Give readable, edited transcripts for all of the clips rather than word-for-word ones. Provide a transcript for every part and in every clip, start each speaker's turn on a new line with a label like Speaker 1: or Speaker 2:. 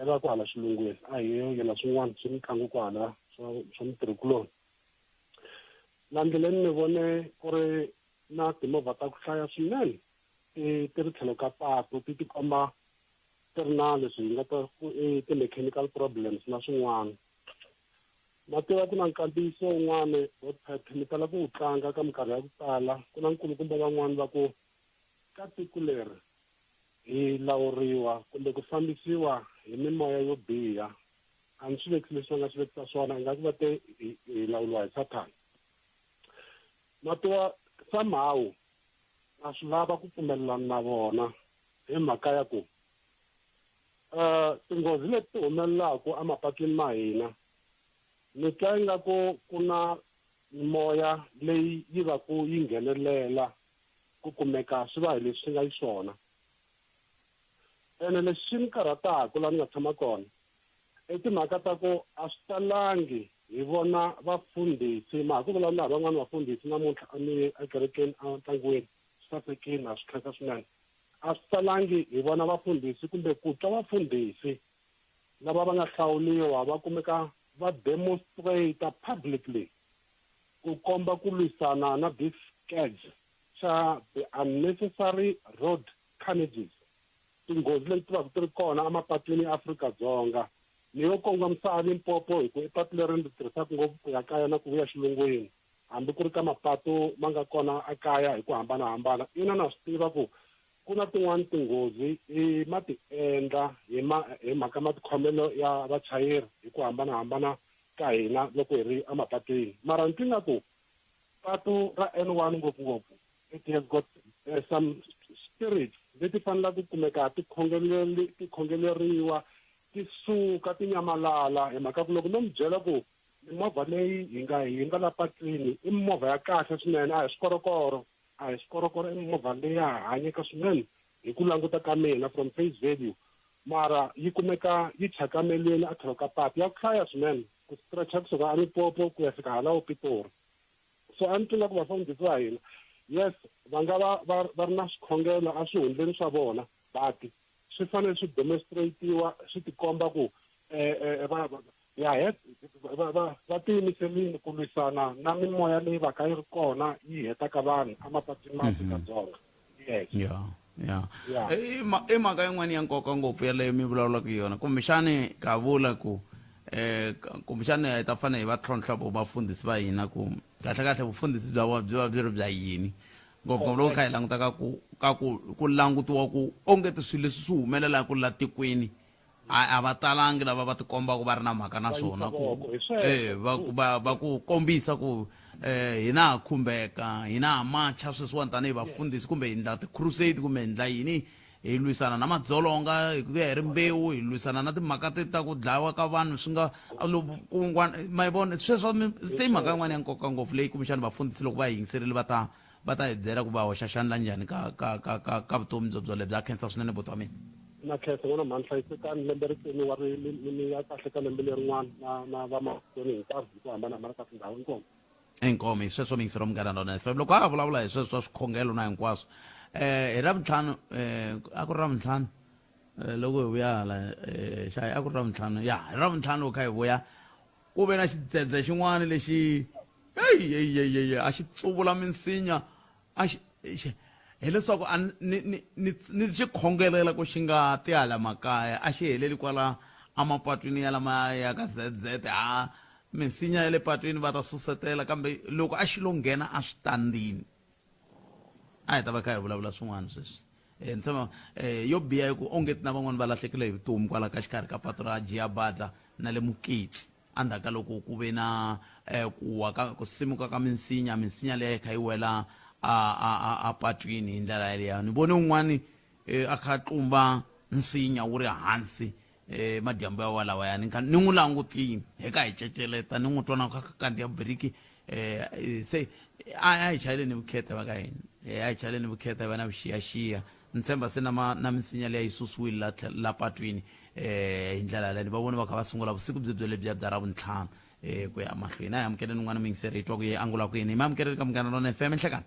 Speaker 1: eka kwala xilungwini a hi yena swin'wana swi mitlangu kwala swa mitirhikuloni la ndleleni ni vone ku ri na timovha ta ku hlaya swinene ti ri tlhelo ka patu ti tikomba ti ri na leswi hi nga ta ti-mechanical problems na swin'wana na tiva ku na nkambiso wun'wana mi tala ku wu tlanga ka minkarhi ya ku tala ku na nkulukumba van'wani va ku ka tiko leri hi lawuriwa kumbe ku fambisiwa hi mimoya yo biha a ni swi vekisi leswi va nga swi vekisa swona ingaku va te hi lawuriwa hi Sathana na tiva somehow a swi lava ku pfumelelana na vona hi mhaka ya ku tinghozi leti ti humelelaku emapatwini ma hina ni twa ingaku ku na moya leyi yi va ku yi nghenelela ku kumeka swi va hi leswi swi nga yi swona ene leswi ni karhataku laha ni nga tshama kona i timhaka ta ku a swi talangi hi vona vafundhisi ma ha ku vulavula hi van'wani vafundhisi namuntlha a ni ekerekeni entlangwini swi sasekini a swi khensa swinene a swi talangi hi vona vafundhisi kumbe ku twa vafundhisi lava va nga hlawuliwa va kumeka va demonstrate publicly ku komba ku lwisana na this scourge xa the unnecessary road carnages tinghozi leti ti va ku ti ri kona emapatwini ya Afrika-Dzonga ni yo kongomisa Limpopo hi ku i patu leri ni tirhisaka ngopfu ku ya kaya na ku vuya xilungwini hambi ku ri ka mapatu ma nga kona ekaya hi ku hambanahambana ina na swi tiva ku ku na tin'wani tinghozi ma ti endla hi mhaka matikhomelo ya vachayeri hi ku hambanahambana ka hina loko hi ri emapatwini mara ni nga ku patu ra N1 ngopfungopfu it has got some spirit leti fanelaka ku kumeka ti khongeleriwa ti suka ti nyamalala hi mhaka ku loko no mi byela ku mimovha leyi hi nga la patwini i mimovha ya kahle swinene a hi swikorokoro i mimovha leyi ya hanyeka swinene hi ku languta ka mina from face value mara yi kumeka yi chakameleni a tlhelo ka patu ya ku hlaya swinene ku stretcha kusuka Limpopo ku ya fika hala Pitori so a ni tlula ku vafundhisi va hina yes va nga va ri na swikhongelo a swihundleni swa vona but swi fanele swi demonstratiwa swi tikomba ku va tiyimiserile ku lwisana na mimoya leyi va ka yi ri kona yi hetaka vanhu emapatwini ma Afrika-Dzonga yes
Speaker 2: i mhaka yin'wana ya nkoka ngopfu yaleyo mi vulavulaka yona kumbexani ka vula ku kumbexani hi ta fanele hi va tlhontlha vo vafundhisi va hina ku kahlekahle vufundhisi bya vona byi va byi ri bya yini ngopfungopfu loko kha hi langutaka ku langutiwa ku ongeti swilo leswi swi humelelaka la tikweni a va talangi lava va tikombaka va ri na mhaka na swona va ku kombisa ku hina ha khumbeka hina ha macha sweswiwani tanihi vafundhisi kumbe hi ndla ti-crusade kumbe hi ndla yini hi lwisana na madzolonga hi ku ya hi rimbewu hi lwisana na timhaka ta ku dlayiwa ka vanhu swi nga ma yi vona sweswo se hi mhaka yin'wana ya nkoka ngopfu leyi kumbexani vafundhisi loko va hi yingiserile va ta hi byela ku va hoxa xandla njhani ka vutomi byo bya khensa swinene boti wa mina
Speaker 1: na khensa n'wana mhani hlayisekani lembe ri tsemiwa ri ya kahle ka lembe lerin'wana na vamatsoni hinkwaro hi ku hambanahambana ka tindhawu inkomo
Speaker 2: inkomo hi sweswo mi yingisela munghana Lona FM loko a vulavula hi sweswo swa swikhongelo na hinkwaswo hi Ravutlhanu a ku ri Ravutlhanu loko hi vuya hala xayi a ku ri Ravutlhanu hi Ravutlhanu loko kha hi vuya ku ve na xidzedze xin'wana lexi a xi tsuvula minsinya hileswaku ni xi khongelela ku xi nga ti hala makaya a xi heleli kwala emapatwini ya lama ya ka ZZ minsinya ya le patwini va ta susetela kambe loko a xi lo nghena a switandini a hi ta va kha hi vulavula swin'wana sweswi ni tshama yo biha ku ongeti na van'wani va lahlekele hi vutomi kwala ka xikarhi ka patu ra Jiyabadla na le Mukitsi andhaka loko ku ve na ku simuka ka minsinya leyi kha yi wela a patwini hi ndlela yaleyo ni vone un'wani a kha tlumba nsinya wu ri hansi madyambu ya walawa yani ni n'wi langutini hi ka hi ceceleta ni n'wi twana ka kandiya biriki se a hi chayeleni vukheta va ka hina a hi chayeleni vukheta hi va na vuxiyaxiya ni tshemba se na minsinya leyi yi susiwile la patwini hi ndlela yaleyo ni va vona va kha va sungula vusiku lebyiya bya Ravuntlhanu ku ya mahlweni a hi amukeleni n'wana mi yingiseri hi twa ku ye angula ku yini hi ma amukeleli ka Munghana Lona FM nhlekani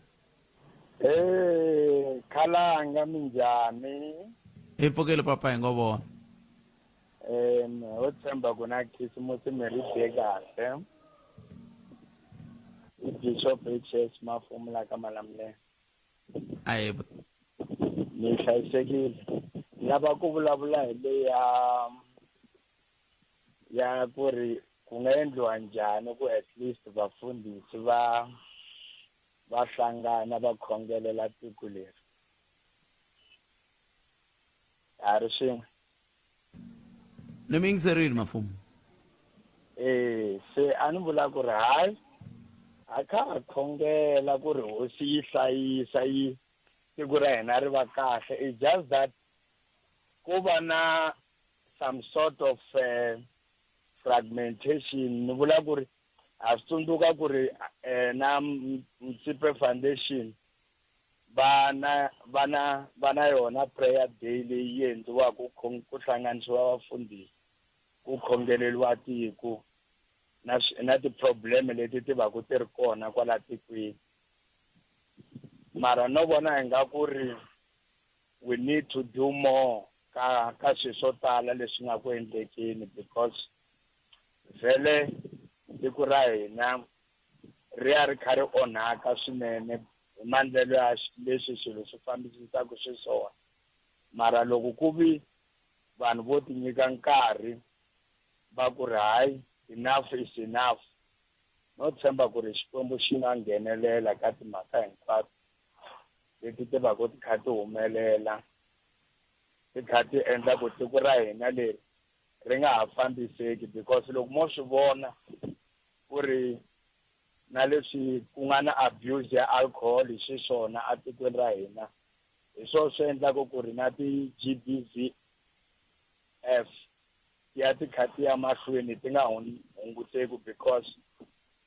Speaker 3: khalanga minjhani
Speaker 2: hi pfukile papa hi ngo vona
Speaker 3: Then ho tshemba ku na Christmas Merry Day kahle. Bishop HS Mafumu la ka Malamulele.
Speaker 2: Aye,
Speaker 3: Ni hlayisekile. Lava ku vulavula hi le ya ku ri ku nga endliwa njhani ku at least vafundhisi va hlangana va khongelela tiko leri. A ri swin'we.
Speaker 2: ni mi yingiserile Mafumu.
Speaker 3: Se a ni vula ku ri hayi a kha a khongela ku ri hosi yi hlayisa yi tiko ra hina ri va kahle. It's just that ku va na some sort of fragmentation. Ni vula ku ri a swi tsundzuka ku ri na Mtsipe Foundation va na yona prayer day leyi endliwaka ku hlanganisiwa vafundhisi ku khongeleliwa tiko na ti-problem leti ti va ku ti ri kona kwala tikweni. Mara no vona hi nga ku ri we need to do more ka swilo swo tala leswi nga ku endlekeni, because vhele tiko ra hina ri ya ri kha ri onhaka swinene hi maendlelo ya leswi swilo swi fambisisaka xiswona. Mara loko ku vi vanhu vo ti nyika nkarhi va ku ri hayi enough is enough, no tshemba ku ri Xikwembu xi nga nghenelela ka timhaka hinkwato leti ti va ku ti kha ti humelela, ti kha ti endla ku tiko ra hina leri ri nga ha fambiseki. Because loko mo swi vona ku ri na leswi ku nga na abuse ya alcohol hi xiswona a tikweni ra hina, hi swona swi endlaka ku ri na ti-GBVF ya ti kha ti ya mahlweni ti nga hunguteki, because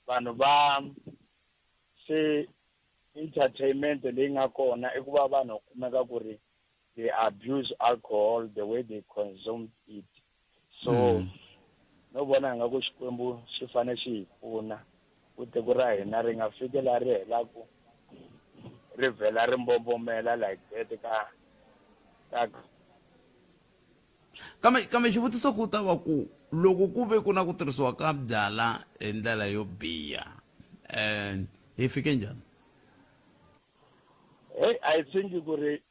Speaker 3: vanhu va se entertainment leyi nga kona i ku va vanhu kumeka ku ri they abuse alcohol the way they consume it. So no vona nga ku Xikwembu xi fanele xi hi pfuna ku tiko ra hina ri nga fiki laha ri helaku ri vhela ri mbombomela like that ka
Speaker 2: kambe xivutiso ku ta va ku loko ku ve ku na ku tirhisiwa ka byala hi ndlela yo biha hi fike njhani?
Speaker 3: I think ku ri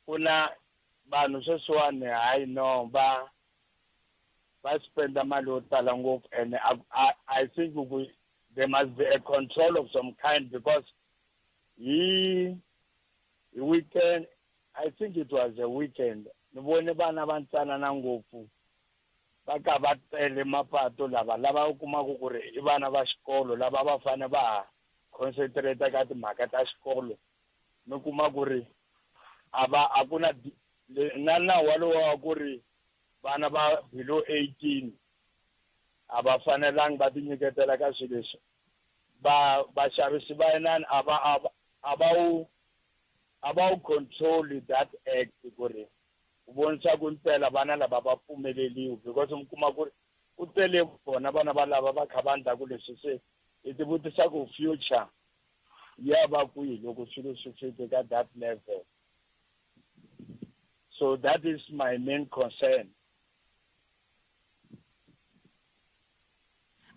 Speaker 3: ku na vanhu sweswiwani hayi no va spenda mali yo tala ngopfu, and I think there must be a control of some kind, because he weekend, I think it was a weekend, ni vone vana va ntsanana ngopfu va ka va tele mapatu lava u kumaka ku ri i vana va xikolo lava va fane va concentrate ka timhaka ta xikolo. Mi kuma ku ri a ku na nawu walowo wa ku ri vana va below 18 a va fanelanga va ti nyiketela ka swilo leswi. Vaxavisi va inani a va wu control that act ku ri ku vonisa ku mpela vana lava va pfumeleliwi, because mi kuma ku ri ku tele vona vana va lava va kha va endlaku leswi. Se hi ti vutisa ku future ya va kwihi loko swilo swi fike ka that level. So that is my main concern.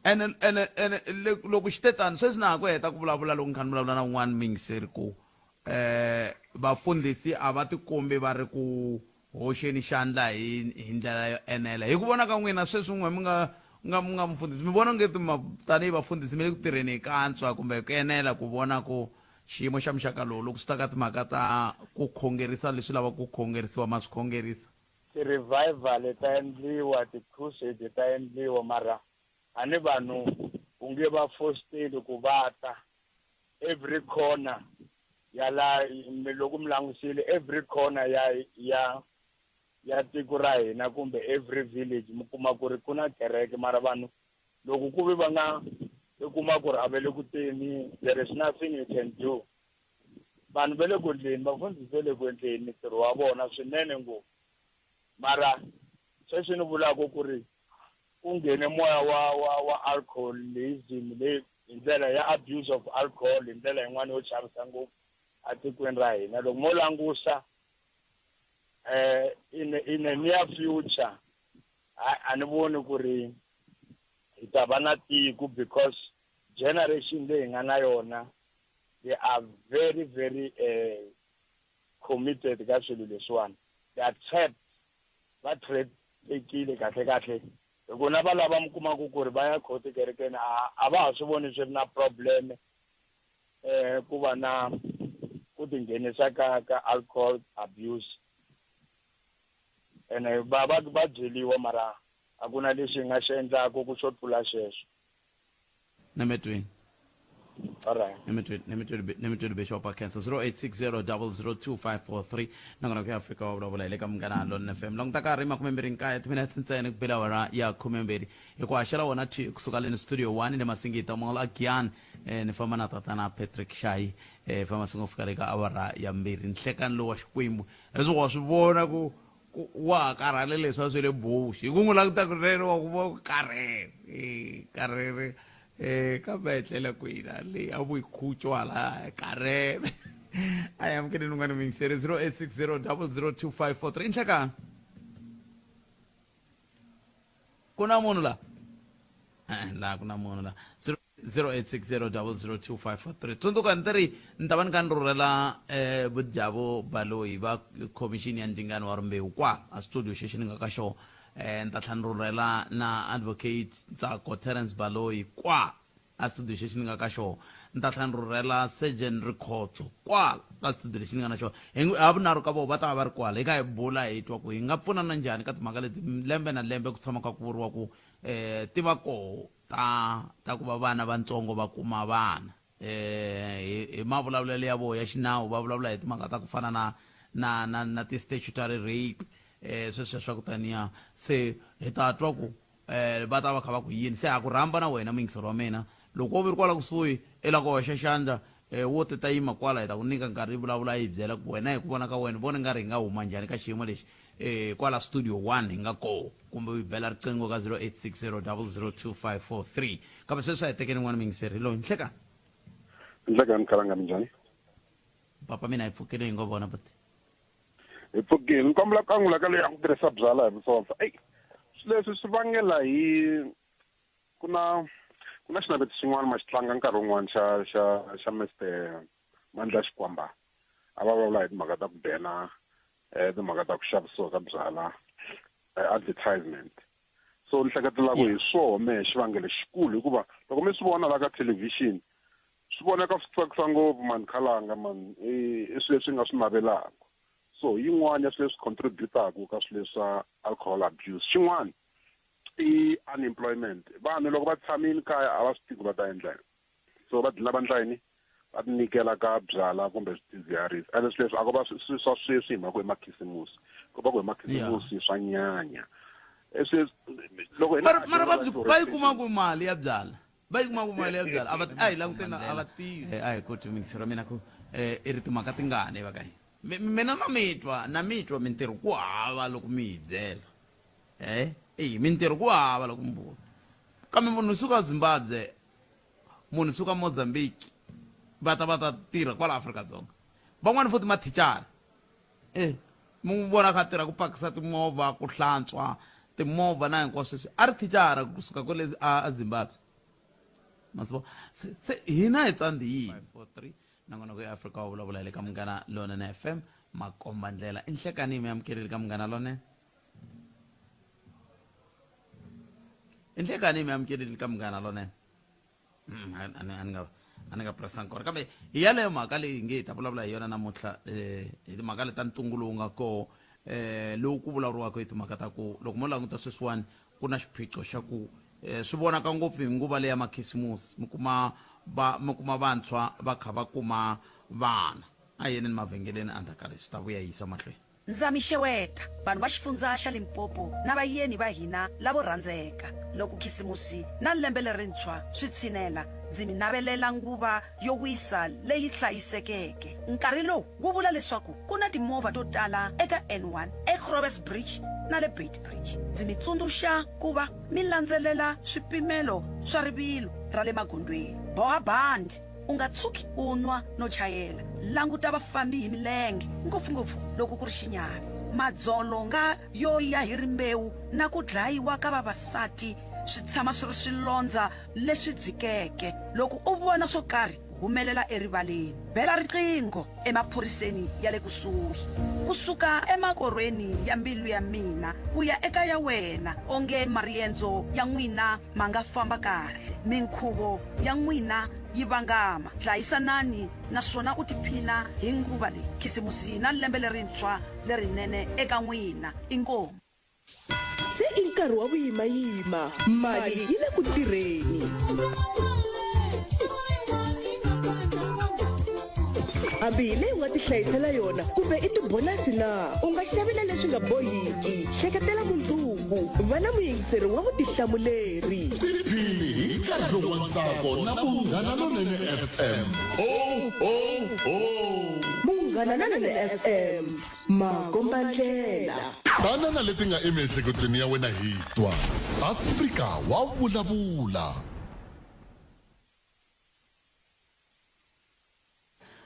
Speaker 2: ene loko xi te tani sweswi na ha ku heta ku vulavula loko ni kha ni vulavula na un'wana mingiseri ku vafundhisi a va tikombi va ri ku hoxeni xandla hi ndlela yo enela. Hi ku vona ka n'wina sweswi n'we mi nga mufundhisi mi vona ngeti tanihi vafundhisi mi le ku tirheni hi ka antswa kumbe ku enela ku vona ku xiyimo xa muxaka lowu loko swi ta ka timhaka ta ku khongerisa leswi lava ku khongerisiwa ma swi khongerisa?
Speaker 3: Ti-revival ta endliwa, ti-crusade ta endliwa, mara a ni vanhu u nge va fosteli ku va ta every corner ya la loko mi langutisile every corner ya tiko ra hina kumbe every village mi kuma ku ri ku na kereke, mara vanhu loko ku vi va nga i kuma ku ri a va le ku teni, there is nothing you can do. Vanhu va le ku endleni, vafundhisi va le ku endleni ntirho wa vona swinene ngopfu, mara sweswi ni vulaka ku ri ku nghene moya wa alcoholism leyi hi ndlela ya abuse of alcohol hi ndlela yin'wana yo chavisa ngopfu a tikweni ra hina. Loko mo langusa in a near future a ni voni ku ri hi ta va na tiko because generation leyi nga na yona they are very very committed ka swilo leswiwani they accept va tekile kahle loko na va lava mi kumaka ku ri va ya khoti kerekeni a va ha swi voni swi ri na problem ku va na ku tinghenisa ka alcohol abuse ene va byeliwa mara a ku na lexi nga xi endlaka ku xo tlula sweswo
Speaker 2: Nemetwini.
Speaker 3: all right
Speaker 2: Nemetwini Bishop Cancer 0860002543 nangona ku Africa wa vulavula ile ka Munghana Lonene FM long ta karhi 29 timinete ntsena ku bela wara ya 12 hi ku haxela wona kusuka le studio 1 le Masingita Mall again ni famba na tatana Patrick Shai famba singo fika le ka awara ya 2 nhlekani lo wa Xikwembu leswi wa swi vona ku wa karhale leswi swi le bush hi ku n'wi languta ku rero wa ku vo karere ka betlela kwina le a boikhutshwa la karere I am getting ngwana ming series 0860002543 inhlekani kuna munhu la kuna munhu la 0860002543 tsundzuka ntiri ntava ni ka ni rhurhela Budjabo Baloyi va commission ya ndzingano wa rimbewu kwa a studio xexi ni nga ka xo ni ta tlha ni rhurhela na advocate Ntsako Terence Baloyi kwa a studio xexi ni nga ka xo ni ta tlha ni rhurhela Surgeon Rikhotso kwa ka studio lexi ni nga na xo ha vunharhu ka vona va ta va va ri kwala hi ka hi bula hi twa ku hi nga pfunana njhani ka timhaka leti lembe na lembe ku tshama ka ku vuriwa ku ti va koho ta ku va vana vantsongo va kuma vana hi mavulavulelo ya vona ya xinawu va vulavula hi timhaka ta ku fana na ti-statutory rape sweswo swa ku taniya se hi ta twa ku va ta va kha va ku yini se ha ku rhamba na wena muyingiseri wa mina loko wo viri kwala kusuhi i la ku hoxa xandla wo ti ta yima kwala hi ta ku nyika nkarhi yi vulavula yi byela ku wena hi ku vona ka wena vona nga ri hi nga huma njhani ka xiyimo lexi kwala studio 1 hi nga koho kumbe u bela riqingho ka 0860002543 kambe sweswi hi tekeni n'wana miyingiseri loyi
Speaker 4: nhlekani khalanga minjhani
Speaker 2: papa mina hi pfukile hi ngo vona but
Speaker 4: hi pfukile ni kombela ku angula ka leyi a ku tirhisa byala hi vusopfa leswi swi vangela hi ku na xinaveti xin'wana ma xi tlanga nkarhi wun'wana xa Mr Mandla Xikwamba a va vulavula hi timhaka ta ku bena timhaka ta ku xavisiwa ka byala advertisement so ni hleketela ku hi swona xivangelo xikulu hikuva loko mi swi vona la ka television swi vonaka swi tsakisa ngopfu mani khalanga mani i swilo leswi nga swi navelaka so yin'wana ya swilo leswi contributaka ka swilo swa alcohol abuse xin'wana i unemployment vanhu loko va tshamini kaya a va swi tivi va ta endla so va dlina va ndla yini va tinyikela ka byala kumbe swidzidziharisi ende swileswi a ko va swa sweswi hi mhaka hi makhisimusi ko va ku hi makhisimusi swa nyanya loko
Speaker 2: mara va yi kumaku mali ya byala va yi kumaku mali ya byala a hi languteni a va tivi a hi koti mixero mina ku i ri timhaka tingani va ka hina mina na mitwa mintirho ku hava loko mi hi byela mintirho ku hava loko mi vula kambe munhu suka Zimbabwe munhu suka Mozambique va ta tirha kwala Afrika-Dzonga van'wani futhi mathicara mu vona kha tirha ku pakisa timovha ku hlantswa timovha na hinkwaswo sweswi a ri thicara kusuka kwale a Zimbabwe masivo se hina hi tsandi yihi 543 nangona ku Africa wa vulavula le ka Munghana Lonene FM makomba ndlela inhlekani mi amukeli ka Munghana Lonene inhlekani mi amukeli ka Munghana Lonene ani nga pressa ancora kambe hi yaleyo mhaka leyi nge hi ta vulavula hi yona namuntlha hi timhaka leti ta ntungu lowu nga koho lowu ku vulavuriwaka hi timhaka ta ku loko mo languta sweswiwani ku na xiphiqo xa ku swi vonaka ngopfu hi nguva leya makhisimusi mi kuma vantshwa va kha va kuma vana a yeni ni mavhengeleni andhakale swi ta vuya yisa mahlweni
Speaker 5: Nzamisheweta vanhu va xifundza xa Limpopo na vayeni va hina lavo rhandzeka loko khisimusi na lembe lerintshwa swi tshinela ndzi mi navelela nguva yo wisa leyi hlayisekeke nkarhi lowu wu vula leswaku ku na timovha to tala eka N1 eGrobers Bridge na le Bait Bridge ndzi mi tsundzuxa ku va mi landzelela swipimelo swa rivilo ra le magondweni boha bandi u nga tshuki u nwa no chayela languta vafambi hi milenge ngopfungopfu loko ku ri xinyami madzolonga yo ya hi rimbewu na ku dlayiwa ka vavasati swi tshama swi ri swilondza leswi dzikeke. Loko u vona swo karhi humelela erivaleni, bela riqingho emaphoriseni ya le kusuhi. Kusuka emakorweni ya mbilu ya mina ku ya eka ya wena, onge mariendzo ya n'wina ma nga famba kahle, minkhuvo ya n'wina yi vangama. Hlayisanani naswona u tiphina hi nguva leyi. Khisimusi na lembe lerintshwa lerinene eka n'wina. Inkomu.
Speaker 6: Se i nkarhi wa vuyimayima, mali yi le ku tirheni. Hambi hi leyi u nga ti hlayisela yona kumbe i tibonasi na u nga xavila leswi nga bohiki. Hleketela mundzuku, va na muyingiseri wa vutihlamuleri.
Speaker 7: Tiphini hi nkarhi wa ntsako na Munghana Lonene FM.
Speaker 6: Munghana Lonene FM, makomba ndlela.
Speaker 7: Banana leti nga emiehleketweni ya wena hi twa. Afrika wa vulavula.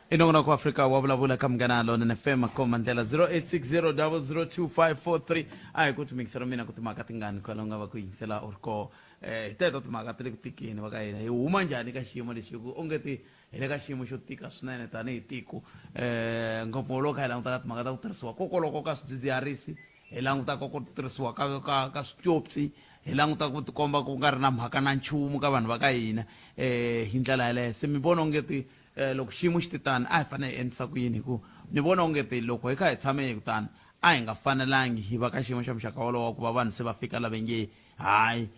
Speaker 2: inongona ku Afrika wa vulavula ka Munghana Lonene FM makomba ndlela 0860002543. Ai kuti mixero mina kuti maka tingani kwala nga va ku yingisela orko teto timaka tele ku tikini va ka hina hi huma njhani ka xiyimo lexi ku ongeti hi le ka xiyimo xo tika swinene tanihi tiko. Ngopfu loko hi languta ka timhaka ta ku tirhisiwa kokoloko ka swidzidziharisi, hi languta ku tirhisiwa ka switopsi, hi languta ku tikomba ku nga ri na mhaka na nchumu ka vanhu va ka hina hi ndlela yaleyo. Se mi vona ongeti loko xiyimo xi titani a hi fanele hi endlisa ku yini, hi ku ni vona ongeti loko hi kha hi tshame hi kutani a hi nga fanelangi hi va ka xiyimo xa muxaka wolowo ku va vanhu se va fika lava nge hayi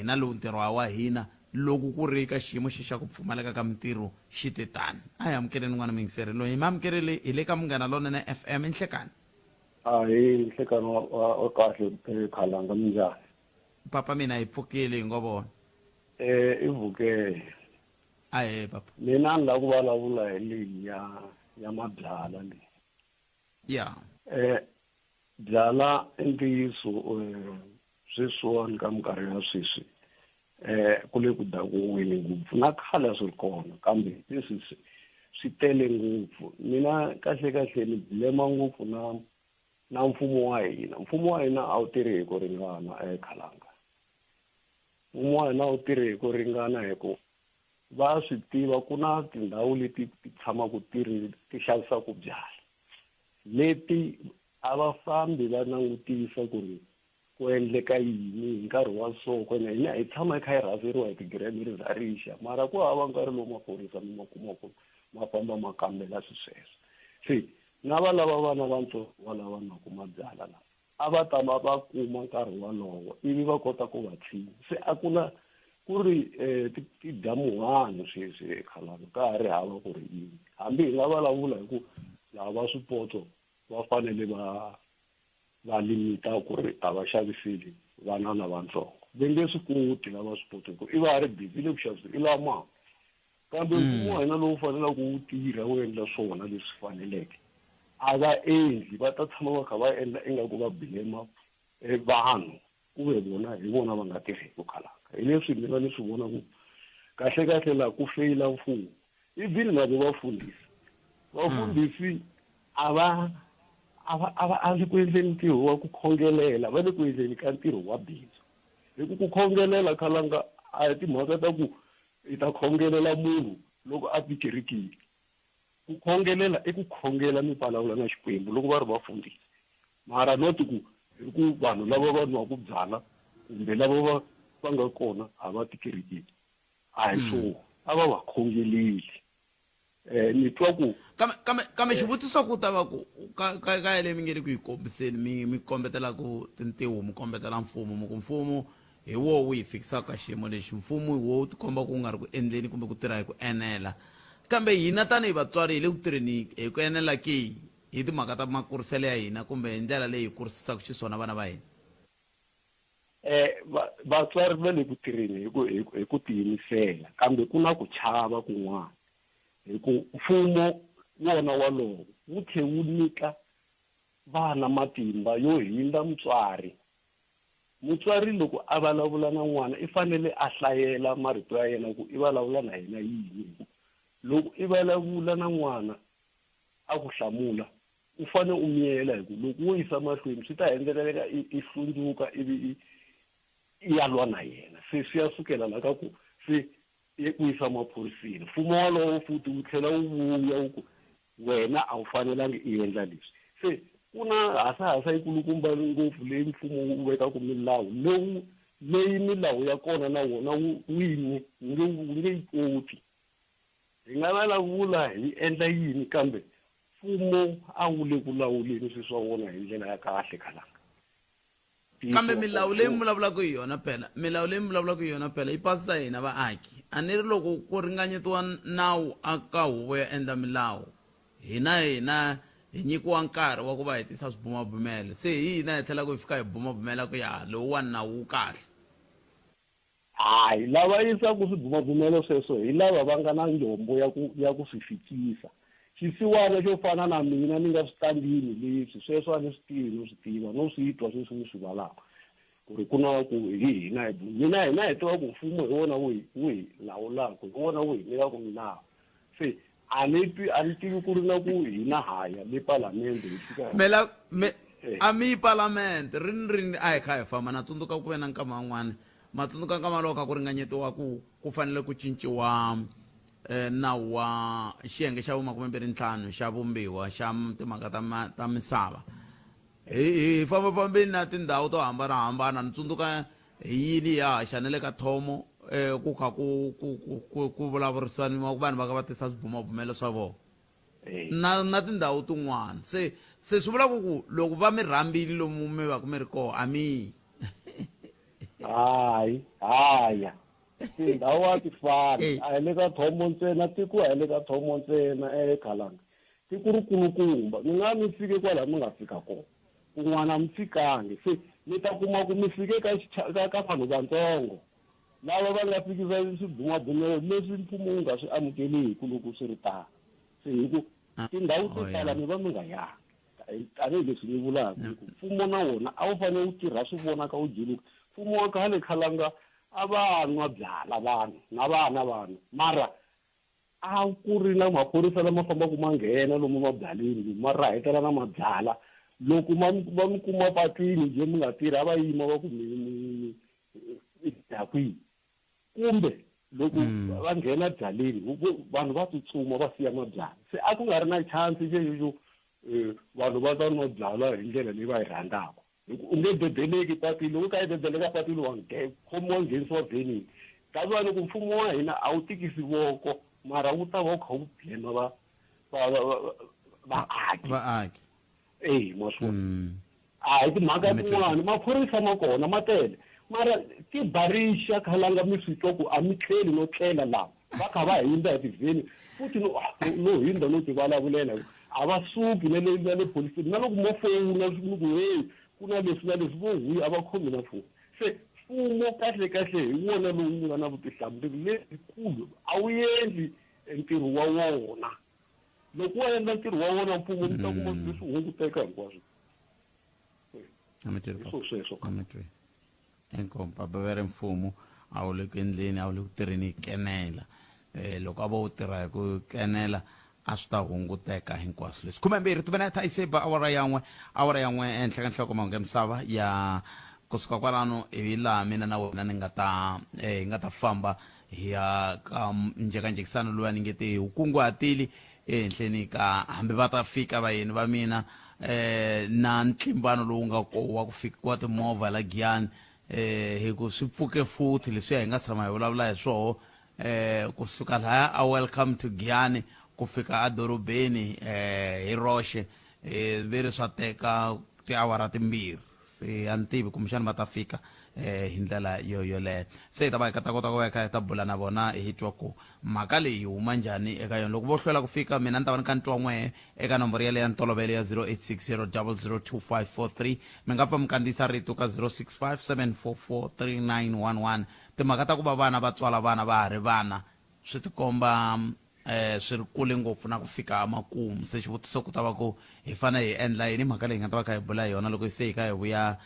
Speaker 2: hina lowu ntirho wa hina loko ku ri ka xiyimo xa ku pfumaleka ka mintirho xi titani. A hi amukeleni n'wana mingiseri loyi mi amukerile hi le ka Munghana Lonene FM. Inhlekani
Speaker 1: hi nhlekani wa kahle Khalanga, minjhani?
Speaker 2: papa mina hi pfukile hi ngo vona.
Speaker 1: I vukele.
Speaker 2: Aye papa.
Speaker 1: Mina ni la ku vulavula hi leyi ya mabyala leyi.
Speaker 2: Ya.
Speaker 1: Byala i ntiyiso sweswiwani ka minkarhi ya sweswi ku le ku dakiwini ngopfu, na khale swi ri kona kambe leswi swi tele ngopfu. Mina kahle ni bilema ngopfu na mfumo wa hina. Mfumo wa hina a wu tirhi hi ku ringana Khalanga. Mfumo wa hina a wu tirhi hi ku ringana hi ku va swi tiva ku na tindhawu leti ti tshamaka ti xavisaka byala, leti a va fambi va langutisa ku ri ku endleka yini hi nkarhi wa so. Kwena hina hi tshama hi kha hi rhaseriwa hi tigiremeri za rixa, mara ku hava nkarhi lowu maphorisa mi ma kumaka ma famba ma kambela sweswo. Se na va lava vana vantsongo va lava na kuma byala lava a va ta va kuma nkarhi walowo ivi va kota ku va tshinya. Se a ku na ku ri ti damuhani sweswi Khalanga, ka ha ri hava ku ri yini. Hambi hi nga vulavula hi ku lava swipotso va fanele va limita ku ri a va xaviseli vana lavatsongo. Va nge swi koti lava swipotso ku i va ri busy le ku xaviseni i lava mali. Kambe mfumo wa hina lowu faneleke wu tirha wu endla swona leswi faneleke a va endli, va ta tshama va kha va endla ingaku va bilema vanhu ku ve vona hi vona va nga tirheki Khalanga. Hi leswi mina ni swi vona ku kahle laha ku feyila mfumo. Even lavo vafundhisi a va le ku endleni ntirho wa ku khongelela, va le ku endleni ka ntirho wa bindzu. Hi ku khongelela Khalanga a hi timhaka ta ku hi ta khongelela munhu loko a tikerikile. Ku khongelela i ku khongela mi vulavula na Xikwembu loko va ri vafundhisi, mara not ku hi ku vanhu lava va nwaka byala kumbe lava va nga kona a va tikerikile. A hi swona, a va va khongeleli. Ni twa ku
Speaker 2: kambe xivutiso ku ta va ku ka yale mi nge le ku yi kombiseni mi kombetela ku tintiho mi kombetela mfumo ku mfumo hi wo wu hi fikisaka ka xiyimo lexi, mfumo hi wo wu tikomba ku nga ri ku endleni kumbe ku tirha hi ku enela. Kambe hina tanihi vatswari hi le ku tirheni hi ku enela ke hi timhaka ta makuriselo ya hina kumbe hi ndlela leyi hi kurisisaka xiswona vana va hina.
Speaker 1: Vatswari va le ku tirheni hi ku tiyimisela, kambe ku na ku chava kun'wana. Hi ku mfumo wona walowo wu tlhe wu nyika vana matimba yo hindza mutswari. Mutswari loko a vulavula na n'wana i fanele a hlayela marito ya yena ku i vulavula na yena yini. Loko i vulavula na n'wana a ku hlamula u fane u miyela hi ku loko wo yisa mahlweni swi ta endleka i hlundzuka ivi i ya lwa na yena se swi ya sukela la ka ku se u yisa maphoriseni mfumo walowo futhi wu tlhela wu vuya wu ku wena a wu fanelangi i endla leswi se ku na hasahasa yikulukumba ngopfu leyi mfumo wu vekaka milawu leyi milawu ya kona na wona wini wu nge yi koti hi nga vulavula hi endla yini kambe mfumo a wu le ku lawuleni swi swa vona hi ndlela ya kahle khalanga
Speaker 2: kambe milawu leyi mi vulavulaka hi yona phela yi pasisa hina vaaki a ni ri loko ku ringanyetiwa nawu aka huvo ya endla milawu hina hi nyikiwa nkarhi wa ku va hi tisa swibumabumelo se hi hina hi tlhela ku hi fika hi bumabumela ku ya lowuwani nawu wu kahle
Speaker 1: hayi lava yisaka swibumabumelo sweswo hi lava va nga na njombo ya ku swi fikisa xisiwana xo fana na mina ni nga switandini leswi sweswo a ni swi tivi no swi tiva no swi twa sweswi ni swi valaka ku ri ku na ku hina hi tiva ku mfumo hi wona wu hi lawulaka hi wona wu hi nyikaka milawu se a ni tivi ku ri na ku hina haya le palamende hi fika
Speaker 2: a mi palamende rini a hi kha hi famba na tsundzuka ku ve na nkama wun'wana matsundzuka nkama lowu ka ku ringanyetiwa ku fanele ku cinciwa nawu wa xiyenge xa 25 xa vumbiwa xa timhaka ta misava hi fambafambeni na tindhawu to hambanahambana ni tsundzuka hi yini ya haxa na le ka thomo ku kha ku vulavurisaniwa ku vanhu va ka va tisa swibumabumelo swa vona na tindhawu tin'wana se swi vula ku loko va mi rhambile lomu mi va ku mi ri koho a mi
Speaker 1: haya tindhawu a ti fani a hi le ka thomo ntsena tiko a hi le ka thomo ntsena ekhalanga tiko ri kulukumba mi nga mi fike kwalaha mi nga fika kona kun'wana mi fikangi se mi ta kuma ku mi fike ka vanhu vatsongo lava va nga fikisa swibumabumelo leswi mfumo wu nga swi amukeleki loko swi ri tano se hi ku tindhawu to tala mi va mi nga yangi tanihileswi ni vulaka mfumo na wona a wu fanele wu tirha swi vonaka wu juluka mfumo wa khale khalanga a va nwa byala vanhu na vana vanhu mara a ku ri na maphorisa lama fambaka ma nghena lomu mabyaleni ma rahetela na mabyala loko va mi kuma patwini je mi nga tirhi a va yima va ku mi kwihi kumbe loko va nghena byaleni vanhu va tsutsuma va siya mabyala se a ku nga ri na chance xexo vanhu va ta nwa byala hi ndlela leyi va yi rhandzaka u nge bedeleki patwini loko ka yi bedeleka patwini wa khomiwa nghenisiwa benini kasi va loko mfumo wa hina a wu tikisi voko mara wu ta va wu kha wu blema
Speaker 2: vaaki
Speaker 1: maswona a hi timhaka tin'wana maphorisa ma kona ma tele mara tibarixa khalanga mi swi twa ku a mi tlheli no tlela laha va kha va hindza hi tivheni futhi no hindza no tivulavulela a va suki na le polisini na loko mo fowuna ni ku hey ku na leswi na leswi vo huyi a va khomi na foni se mfumo kahle hi wona lowu nga na vutihlamuleri lebyikulu a wu endli ntirho wa wona loko wa endla ntirho wa wona mfumo mi ta kuma leswi hunguteka hinkwaswo sweswo
Speaker 2: enkompa bavere mfumo a wu le ku endleni a wu le ku tirheni hi kenela loko a vo wu tirha hi ku kenela a swi ta hunguteka hinkwaswo leswi 12 tivena ta iseba awara yan'we ehenhla ka nhlokomhaka ya misava ya kusuka kwalano hi laha mina na wena hi nga ta famba hi ya ka njhekanjhekisano lowu ni nge te hi wu kunguhatile ehenhleni ka hambi va ta fika vayeni va mina na ntlimbano lowu nga koho wa ku fika wa timovha la Giyani hi ku swi pfuke futhi leswi hi nga tshama hi vulavula hi swoho kusuka laya a welcome to Giyani ku fika adorobeni hi roxe veri swa teka tiawara timbirhi se a ni tivi kumbexani va ta fika hi ndlela yoleyo se hi ta va hi ta kota ku va hi ta bula na vona hi twa ku mhaka leyi huma njhani eka yona loko vo hlwela ku fika mina ni ta va ni ka ni twa n'wehe eka nomboro yaleyo ya ntolovelo ya 0860002543 mi nga pfa mi kandziyisa rito ka 0657443911 timhaka ta ku va vana va tswala vana va ha ri vana swi tikomba swi ri kule ngopfu na ku fika makumu se xivutiso ku ta va ku hi fanele hi endla yini mhaka leyi nga ta va kha hi bula hi yona loko se hi kha hi vuya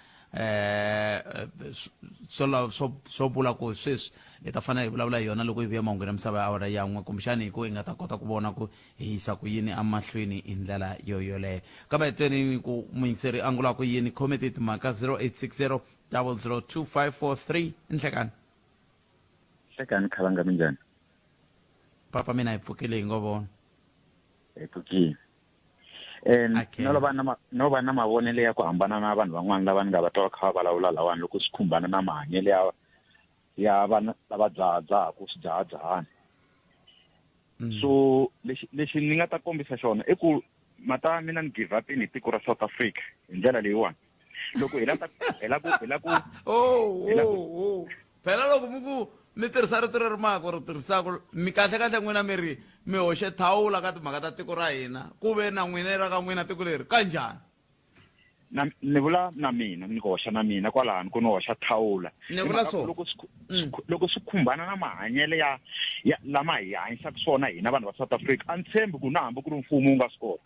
Speaker 2: swo vula ku sweswi hi ta fanele hi vulavula hi yona loko hi vuya mahungwini ya misava ya awara yan'we kumbexani hi ku hi nga ta kota ku vona ku hi yisa ku yini amahlweni hi ndlela yoyoleyo kambe hi twenini ku muyingiseri a ngulaka ku yini khometi timhaka 0860 002543 nhlekani
Speaker 8: hlekani khalanga minjani
Speaker 2: papa mina hi pfukile hi ngo vona
Speaker 8: epfukile no va na mavonelo ya ku hambana na vanhu van'wana lava ni nga va twa kha va vulavula lawani loko swi khumbana na mahanyelo ya vana lava dzahadzahaku swidzahadzahani so lexi ni nga ta kombisa xona i ku mata mina ni give up hi tiko ra South Africa hi ndlela leyiwani loko hi la ku
Speaker 2: phela loko muku mi tirhisa rito ri mako ri tirhisaka mi kahlekahle n'wina mi hoxe thawula ka timhaka ta tiko ra hina ku ve na n'wina ra ka n'wina tiko leri kanjhani
Speaker 8: ni vula na mina ni hoxa na mina kwalani ku ni hoxa thawula
Speaker 2: ni vula so
Speaker 8: loko swi khumbana na mahanyelo ya lama hi hanyisaka swona hina vanhu va South Africa a ni tshembi ku na hambi ku ri mfumo wu nga swi kota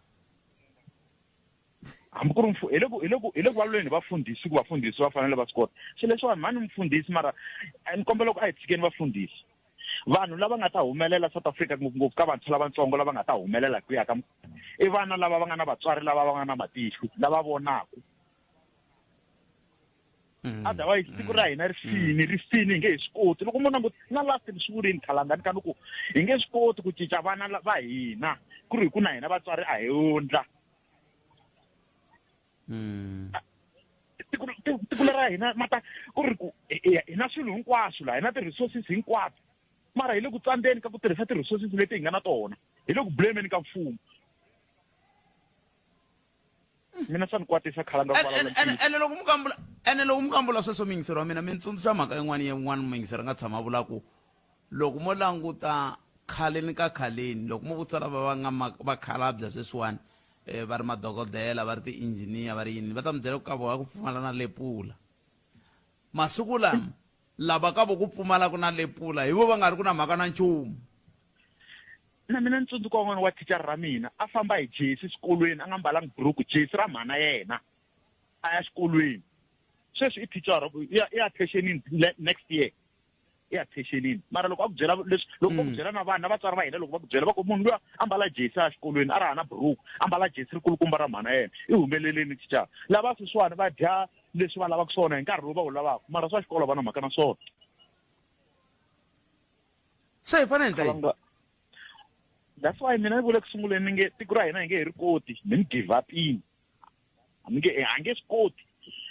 Speaker 8: hambi ku ri hi le ku valuleni vafundhisi ku vafundhisi va fanele va swi kota xi leswiwani mani mfundhisi mara ni kombela ku a hi tshikeni vafundhisi vanhu lava nga ta humelela South Africa ngopfungopfu ka vantshwa lavatsongo lava nga ta humelela ku ya ka i vana lava va nga na vatswari lava va nga na matihlo lava vonaku otherwise tiko ra hina ri fini hi nge hi swi koti loko munhu languti na last ni swi vurini khalangani ka loko hi nge swi koti ku cinca vana va hina ku ri hi ku na hina vatswari a hi ondla tiko ra hina mata ku ri ku hi na swilo hinkwaswo laha hi na ti-resources hinkwato mara hi le ku tsandzeni ka ku tirhisa ti-resources leti hi nga na tona hi le ku blameni ka mfumo mina swa ni kwatisa khalanga
Speaker 2: ene loko mu kambula sweswo muyingiseri wa mina mi tsundzuxa mhaka yin'wana muyingiseri nga tshama vula ku loko mo languta khaleni ka khaleni loko mo vutisa lava va nga vakhalabya sweswiwani va ri madokodela va ri ti-engineer va ri yini va ta mi byela ku ka vona ku pfumala na lepula masiku lama lava ka vo ku pfumalaka na lepula hi vo va nga ri ku na mhaka na nchumu
Speaker 8: na mina ni tsundzuka wun'wana wa thicara ra mina a famba hi jesi xikolweni a nga mbalangi buruku jesi ra mhana yena a ya xikolweni sweswi i thicara i attentionini next year i attentionini mara loko a ku byela leswi loko va ku byela na vanhu na vatswari va hina loko va ku byela va ku munhu luya a mbala jesi a xikolweni a ri hana buruku a mbala jesi ri kulukumba ra mhana yena i humeleleni thicara lava sweswiwani va dya leswi va lavaka swona hi nkarhi lowu va wu lavaka mara swa xikolo va na mhaka na swona
Speaker 2: se hi fanele
Speaker 8: that's why mina ni vule ku sunguleni ni nge tiko ra hina hi nge hi ri koti ni give up-ini a nge swi koti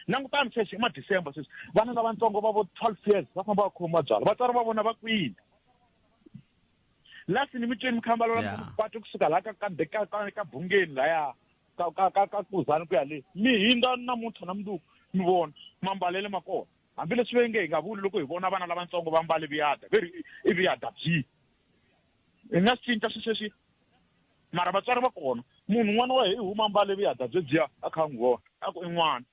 Speaker 8: langutani sweswi hi madecember sweswi vana lavatsongo va vo 12 years va famba va khoma byala vatswari va vona va kwini lasi ni mi tweni mi khamba lola patu kusuka laha ka bungeni laya ka kuzani ku ya le mi hinda namuntlha na mundzuku mi vona mambalele ma kona hambileswi ve nge hi nga vuli loko hi vona vana lavatsongo va mbale viyada i viyada byi hi nga swi cinca sweswi mara vatswari va kona munhu n'wana wa hi huma mbale viyada byebyiya a kha n'wi vona a ku i n'wana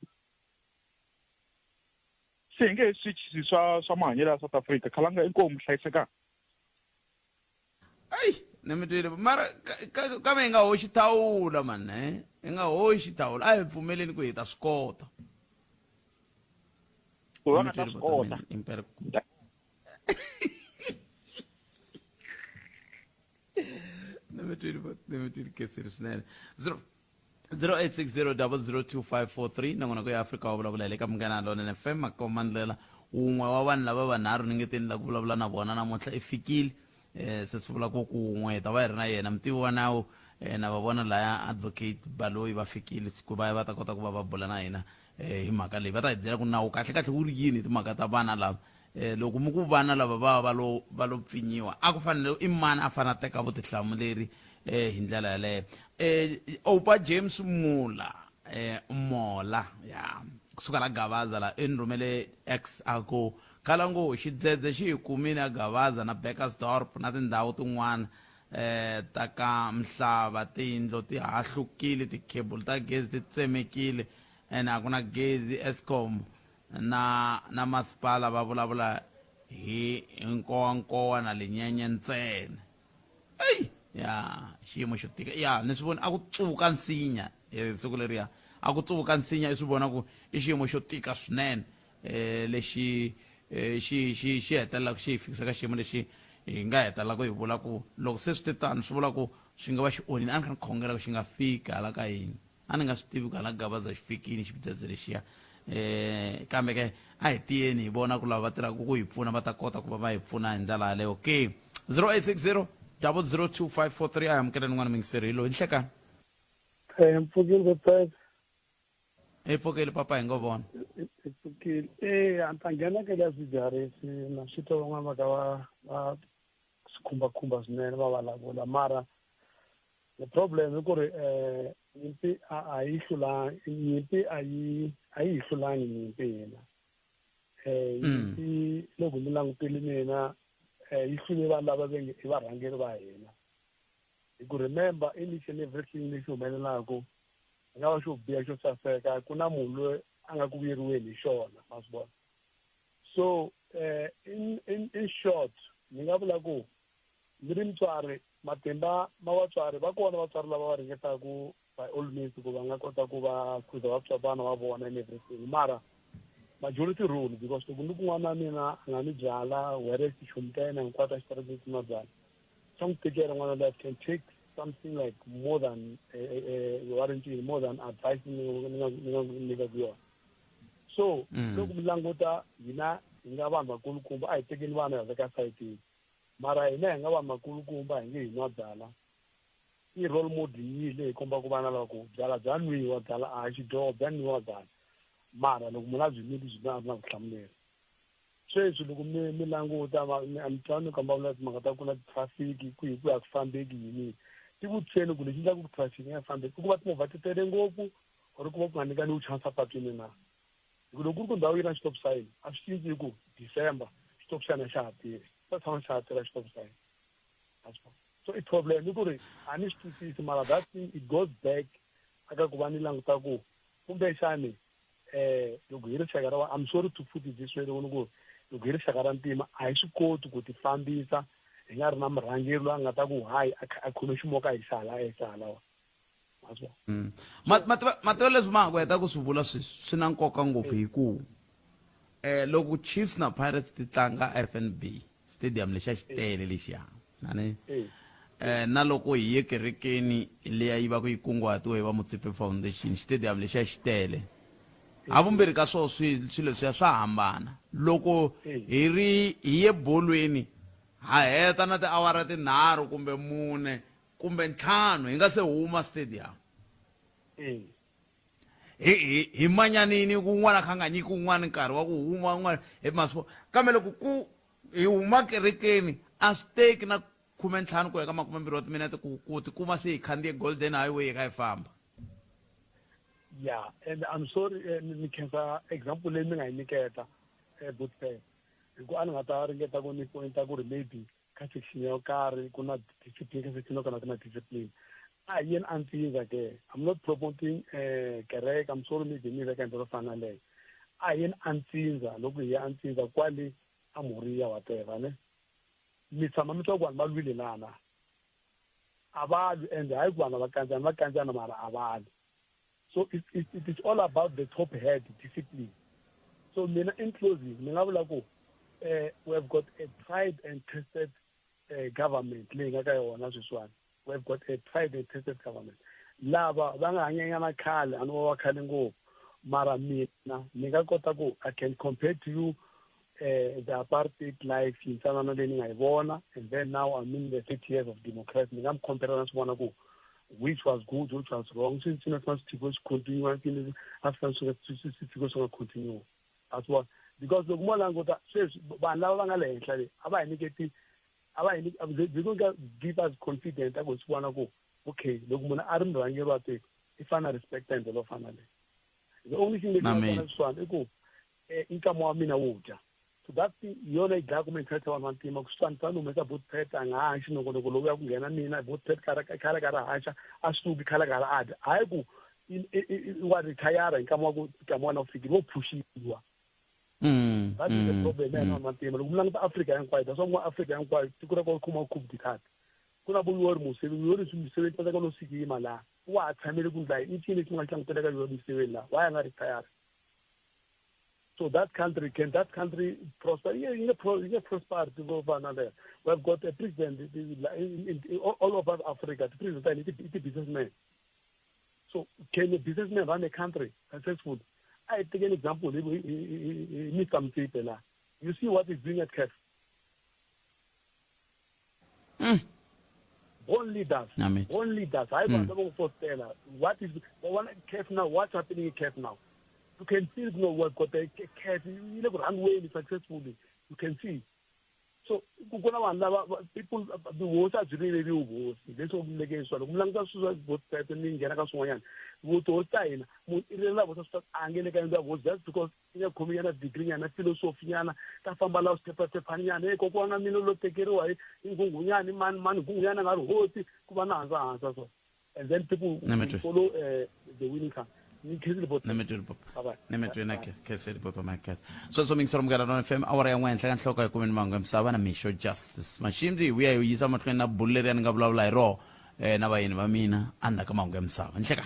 Speaker 8: se hi nge hi switchisi swa mahanyelo ya South Africa khalanga inkomu hlayisekanga
Speaker 2: ayi ni mi twile mara kambe hi nga hoxi thawula mani hi nga hoxi thawula a hi pfumeleni ku hi ta swi kota
Speaker 8: ku va nga ta swi kota
Speaker 2: ni mi twile kesiri swinene 0860002543 nangona ku ya Afrika wa vulavula le ka Munghana Lonene FM makomandlela un'we wa vanhu lava vanharhu ni nge teni la ku vulavula na vona namuntlha i fikile se swi vula ku kun'we ta va hi ri na yena mutivi wa nawu na va vona laya advocate Baloyi va fikile ku va ta kota ku va bula na hina hi mhaka leyi va ta hi byela ku nawu kahle kahle wu ri yini timhaka ta vana lava loko mu ku vana lava va lo pfinyiwa a ku fanele i mani a fana teka vutihlamuleri hi ndlela yaleyo Opa James Mula Mola ya kusuka la Gavaza la enrumele ex ako khala ngo xidzedze xi hi kumile a Gavaza na Beckersdorp na tindhawu tin'wana ta ka Mhlava tindlo ti hahlukile ti-cable ta gezi ti tsemekile ene a ku na gezi Eskom na masipala va vulavula hi nkowankowa na linyenye ntsena ya xiyimo xo tika ya ni swi vona a ku tsuka nsinya hi siku leriya a ku tsuvuka nsinya i swi vona ku i xiyimo xo tika swinene lexi xi hetelelaka xi hi fikisa ka xiyimo lexi hi nga hetelela ku hi vula ku loko se swi titani swi vula ku swi nga va xi onhini a ni ri khongela ku xi nga fiki hala ka hina a ni nga swi tivi ku hala gabaza xi fikini xibidzedze lexiya kambe ke a hi tiyeni hi vona ku lava va tirhaka ku hi pfuna va ta kota ku va va hi pfuna hi ndlela yaleyo okay 0860 0025543 a hi amukela nin'wana mingiseri hi loyi nhlekani
Speaker 1: Mpfukile Pep.
Speaker 2: pfukile papa hi ngo vona
Speaker 1: Mpfukile. A ta nghena ka le swidzidziharisi na swi twa van'wana va ka va khumba swinene va vulavula mara the problem i ku ri nyimpi a yi hlulangi nyimpi a yi hlulangi nyimpi hina nyimpi loko mi langutile mina yi hlule vanhu lava va nge i varhangeri va hina hi ku remember each and everything lexi humelelaka nga va xo biha xo saseka ku na munhu loyi a nga ku vuyeriweni hi xona ma swi vona so in short ni nga vula ku ni ri mutswari matimba ma vatswari va kona vatswari lava va ringetaka by all means ku va nga kota ku va khuza vatswa vana va vona and everything mara majority rule because loko ni kun'wana na mina a nga ni byala where tichomi ta yena hinkwato a xitarati ti ma byala swa n'wi tikela n'wana that can take something like more than warranty more than advice ni nga nyikaku yona so loko mi languta hina hi nga vanhu vakulukumba a hi tekeni vana hi veka sayitini mara hina hi nga vanhu vakulukumba hi nge hi nwa byala i role model yile hi komba ku vana lava ku byala bya nwiwa byala a hi xidyoho bya nwiwa byala mara loko munhu a byi nwile byi a ri na vutihlamuleri sweswi loko mi languta mitlangu kamba vula timhaka ta ku na traffic ku hi ku ya ku fambeki yini ti ku tsheni ku lexi endlaku ku traffic ya fambeki ku va timovha ti tele ngopfu or ku va ku nga nyikaniwi chance patwini na hi ku loko ku ri ku ndhawu yi na stop sign a swi cinci ku December stop sign a xa ha tirhi sa tshama xa ha tirha stop sign so i problem i ku ri a ni swi twisisi mara that thing it goes back aka ku va ni languta ku kumbexani loko hi ri xaka ra I'm sorry to put it this way loko ni ku loko hi ri xaka ra ntima a hi swi koti ku ti fambisa hi nga ri na murhangeri loyi a nga ta ku hayi a khome ximoka hi xala
Speaker 2: mativa leswi ma ku heta ku swi vula swi na nkoka ngopfu hi ku loko Chiefs na Pirates ti tlanga FNB stadium lexa xitele lexiya na loko hi ye kerekeni leya yi va ku yi kunguhatiwe hi va Mutsipe Foundation stadium lexa xitele havumbirhi ka swona swilo leswiya swa hambana loko hi ye bolweni ha heta na tiawara tinharhu kumbe 4 kumbe 5 hi nga se huma stadium hi manyanini kun'wana kha nga nyiki un'wana nkarhi wa ku huma un'wana hi masiku kambe loko ku hi huma kerekeni a stake na 15 ku ya ka 20 wa timinete ku tikuma se hi khandziye Golden Highway hi kha hi famba
Speaker 1: yeah and I'm sorry ni khensa example leyi mi nga yi nyiketa Butpe hiku a ni nga ta ringeta ku ni pointa ku ri maybe ka section yo karhi ku na discipline ka section yo kana ku na discipline a yena antsinza ke I'm not promoting kereke I'm sorry maybe ni veka into ro fana leyo a yena antsinza loko hi antsinza kwale a Moriya whatever ne mi tshama mi twa ku vanhu va lwilelana a va lwi and hayi ku vanhu va kandzana mara a va lwi so it is all about the top head discipline so mina in closing ni nga vula ku we have got a tried and tested government leyi nga ka yona sweswiwani we have got a tried and tested government lava va nga hanyanyana khale a ni va khale ngopfu mara mina ni nga kota ku I can compare to you the apartheid life yintsanana leyi ni nga yi vona and then now I'm in the 30 years of democracy ni nga mi compare na swi vona ku which was good, which was wrong. Since you know, supposed to continue, I think supposed to continue. That's what because the more language says, but now I'm going to about negative. They don't give us confidence. I was one to go. Okay, the woman I don't know. If I respect them, the family. The only thing they do is go. Income more mina water. So that thing, you know, government has one team of Santa no matter what pet and I know going to go over and I both pet Caragara, as to be Caragara ad. I go in what retire and come one of the group pushing you. That is the problem on my team. Africa and quite some Africa and quite to go Kuma Cook the cat. Kuna Bulwer Musi, we always say, I'm going to see Mala. wa tshamele ku ndla I tshile tsinga tsa mpela ka yo di sewela wa nga retire. So that country prosper? Yeah, prosper to go over there. We've got a president in all over Africa. The president is a businessman. So can a businessman run a country successful? I take an example. Mr. Mtsipela. You see what he's doing at CAF. Born leaders. Born leaders. I don't know what is CAF now. What's happening in CAF now? You can see what got a CAF. You never run away successfully. You can see. So people the water is really worse. This is against what Mulanga Susan was happening in Ganakasoyan. Would all time, Irela was Angelica was just because in a community degree and a philosophy and Tafambala Stepania, Kokona Milo take it away in Guyani, man, Guyana, and Hoti, Kubana. And then people follow the winning camp.
Speaker 2: So ming sorom gara non FM awara ya ngwen hlangan hloka ku minmango emsaba na Misho Justice mashimdi we ayo yisa matlweni na bulle ya ngabula ro na bayini ba mina anda ka mango emsaba nhleka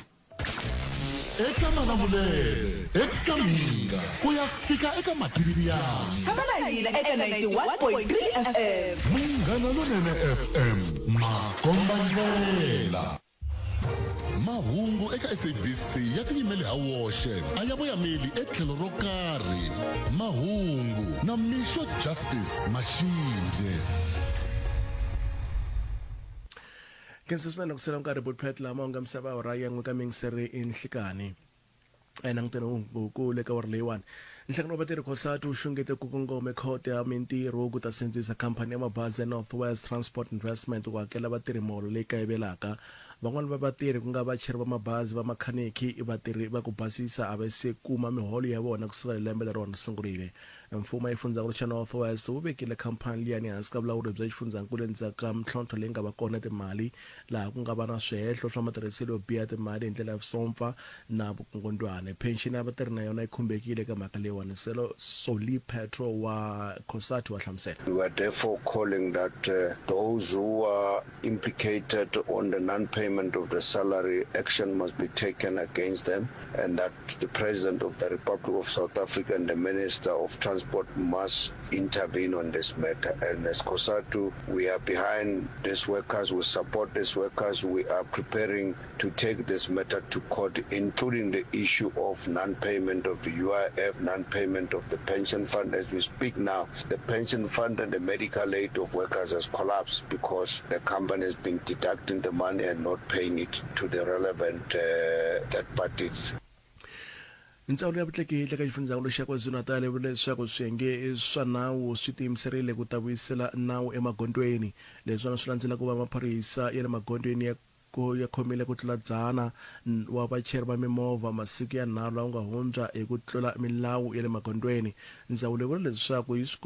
Speaker 7: eka malamulele eka minga kuyafika eka matiriyana
Speaker 6: tsamala hile eka 91.3 FM
Speaker 7: munghana lonene FM makombandlela mahungu eka SABC ya tiyimele hawoxe a ya voyameli etlhelo ro karhi mahungu na Misho Justice mashimdye
Speaker 9: Kensisana nokusela nkarhi botphet lama unga msaba wa raya ngwe ka mingsere inhlikani ena ngitena ngukule ka warle 1 nhlangano bateri khosatu ushungete kukungome khote ya mintirho ku ta sindzisa company ya mabazi Northwest Transport Investment ku hakela vatirhi molo leyi kayivelaka van'wana va vatirhi ku nga vacheri va mabazi va makhaniki vatirhi va ku basisa a va se kuma miholo ya vona kusukela lembe leri rona sungurile mfumo yifundzakulu xa Northwest wu vekile khampani liyani hansi ka vulawuri bya xifundzankulu endzhaku mtlhontlho leyi nga va kona timali laha ku nga va na swihehlo swa matirhiselo yo biha timali hi ndlela ya vusomfa na vukungundwana pension ya vatirhi na yona yi khumbekile ka mhaka leyiwani selo Soli Petro wa Khosati wa hlamusela.
Speaker 10: We are therefore calling that those who are implicated on the non-payment of the salary, action must be taken against them, and that the President of the Republic of South Africa and the Minister of Transport must intervene on this matter. And as COSATU, we are behind these workers, we support these workers, we are preparing to take this matter to court, including the issue of non-payment of the UIF, non-payment of the pension fund. As we speak now, the pension fund and the medical aid of workers has collapsed because the company has been deducting the money and not paying it to the relevant third parties.
Speaker 9: Ndzawulo ya vutleketli ka xifundzankulu xa KwaZulu-Natal yi vule leswaku swiyenge swa nawu swi tiyimiserile ku ta vuyisela nawu emagondweni leswi swi landzela ku va maphorisa ya le magondweni ya khomile ku tlula 100 wa vacheri va mimovha masiku ya 3 lawa nga hundza hi ku tlula milawu ya le magondweni. Ndzawulo yi vule leswaku yi swi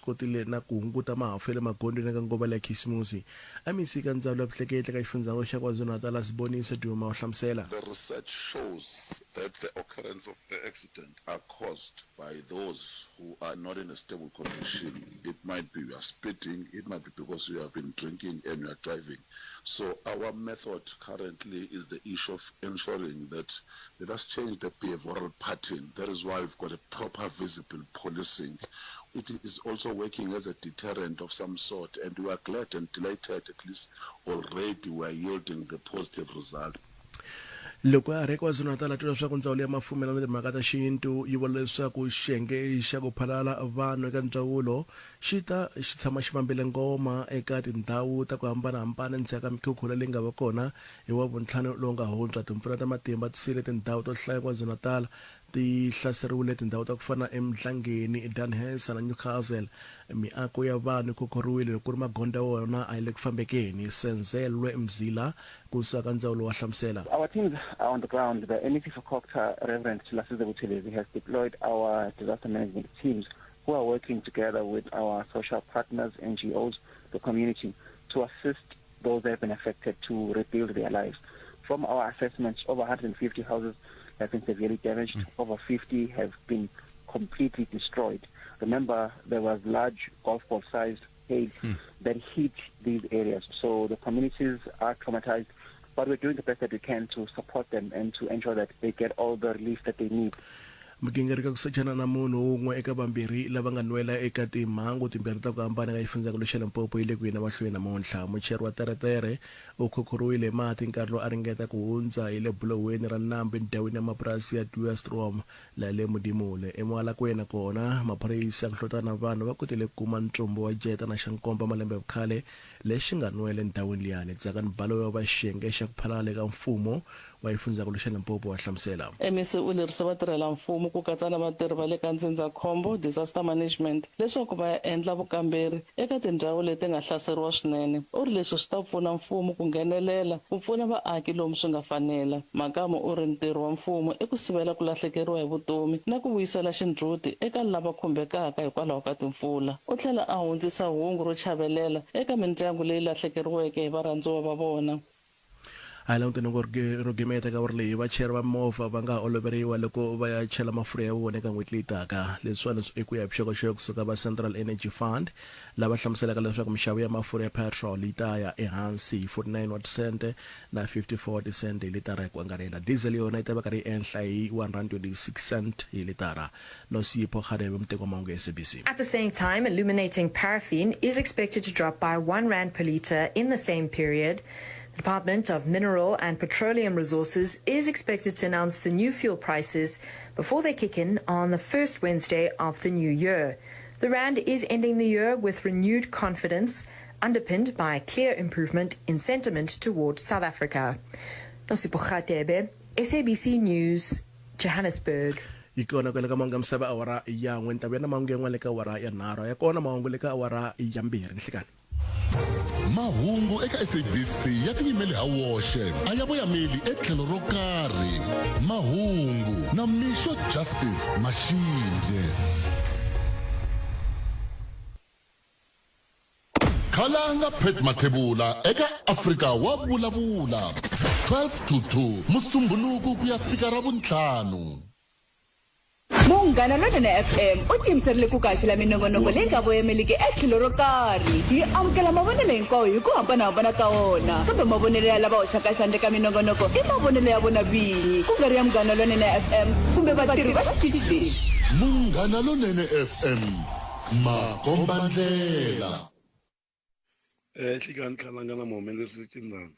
Speaker 9: kotile na ku hunguta mahafu ya le magondweni eka nguva ya khisimusi. Amisika ndzawulo ya vutleketli ka xifundzankulu xa KwaZulu-Natal asibonisa Duma wa hlamusela.
Speaker 11: The research shows that the occurrence of the accident are caused by those who are not in a stable condition. It might be you are speeding, it might be because you have been drinking and you are driving. So our method currently is the issue of ensuring that let us change the behavioral pattern. That is why we've got a proper visible policing. It is also working as a deterrent of some sort, and we are glad and delighted at least already we are yielding the positive result.
Speaker 9: Loko a ri KwaZulu-Natal atwa leswaku ndzawulo ya mafumelo na timhaka ta xintu yi vula leswaku xiyenge xa ku phalala vanhu eka ndzawulo xi tshama xi fambile ngoma eka tindhawu ta ku hambanahambana endzhaku ka mikhukhula leyi nga va kona hi Wavuntlhanu lowu nga hundza. Timpfula ta matimba ti siyile tindhawu to hlaya KwaZulu-Natal ti hlaseriwile tindhawu ta ku fana eMdlangeni, Dunhesa na Newcastle. Miako ya vanhu kokhoriwile loko ku ri magondzo ya wona a yi le ku fambekeni. Senzelwe Mzila kusuka ka ndzawulo wa hlamusela.
Speaker 12: Our teams are on the ground. The MEC for Kokta, Reverend Silasiza Buthelezi, has deployed our disaster management teams who are working together with our social partners, NGOs, the community, to assist those that have been affected to rebuild their lives. From our assessments, over 150 houses have been severely damaged. Over 50 have been completely destroyed. Remember, there was large golf ball-sized hail that hit these areas. So the communities are traumatized. but we're doing the best that we can to support them and to ensure that they get all the relief that they need.
Speaker 9: migingirika ku sechana na munhu un'we eka vambirhi lava nga nwela eka timhangu timbirhi ta ku hambana ka xifundzakulu xa Limpopo hi le ku yina mahlweni namuntlha mucheri wa teretere u khokhoriwile mati nkarhi lowu a ringeta ku hundza hi le buloweni ra nambu endhawini ya mapurasi ya Duurstrom la le Modimolle eMwalakwena kona maphorisa ku hlota na vanhu va kotile ku kuma ntsumbu wa jeta na xa nkomba malembe vukhale lexi nga nwele ndhawini liyani Dzakani Balo va xiyenge xa ku phalala ka mfumo wa xifundzakulu xa Limpopo wa hlamusela
Speaker 13: MEC u lerisa vatirhela mfumo ku katsa na vatirhi va le ka ndzindzakhombo disaster management leswaku va ya endla vukamberi eka tindhawu leti nga hlaseriwa swinene u ri leswi swi ta pfuna mfumo ku nghenelela ku pfuna vaaki lomu swi nga fanela Makamo u ri ntirho wa mfumo i ku sivela ku lahlekeriwa hi vutomi na ku vuyisela xindzhuti eka lava khumbekaka hikwalaho ka timpfula u tlhela a hundzisa hungu ro chavelela eka mindyangu leyi lahlekeriweke hi varhandziwa va vona
Speaker 9: Langutana ku rogimeta ka leyi vacheri va movha va nga oloveriwa loko va ya chela mafurha ya vona eka n'hweti leyi taka leswiwani i ku ya vuxokoxoko kusuka va Central Energy Fund lava hlamuselaka leswaku mixavo ya mafurha ya petrol yi ta ya ehansi 49 cent na 54 cent hi litara hi ku angarhela diesel yona yi ta va ka ri ehenhla hi 126 cent hi litara Nosipho Kgadebe muteko mahungu SABC.
Speaker 14: At the same time, illuminating paraffin is expected to drop by R1 per litre in the same period. The Department of Mineral and Petroleum Resources is expected to announce the new fuel prices before they kick in on the first Wednesday of the new year. The Rand is ending the year with renewed confidence, underpinned by clear improvement in sentiment towards South Africa. Nosipho Kgadebe, SABC News, Johannesburg.
Speaker 9: Ikona kwele ka mahungu ya misava awara ya n'we ntavu ya na mahungu yan'wana le ka awara ya nharhu ya kona mahungu le ka awara ya mbirhi nhlekani
Speaker 7: mahungu eka SABC ya tiyimele ha woxe a ya voyameli etlhelo ro karhi mahungu na Misho Justice Mashimje Khalanga Pet Mathebula eka Afrika wa vulavula 12 to 2 Musumbhunuku ku ya fika Ravuntlhanu
Speaker 6: Munghana Lonene FM u tiyimiserile ku kaxela minongonoko leyi nga voyameliki etlhelo ro karhi yi amukela mavonelo hinkwawo hi ku hambanahambana ka wona kambe mavonelo ya lava hoxaka xandla ka minongonoko i mavonelo ya vona vinyi ku nga ri ya Munghana Lonene FM kumbe vatirhi va xitichi lexi.
Speaker 7: Munghana Lonene FM makombandlela
Speaker 15: Hlikani Khalanga na muhumelerisi Cindani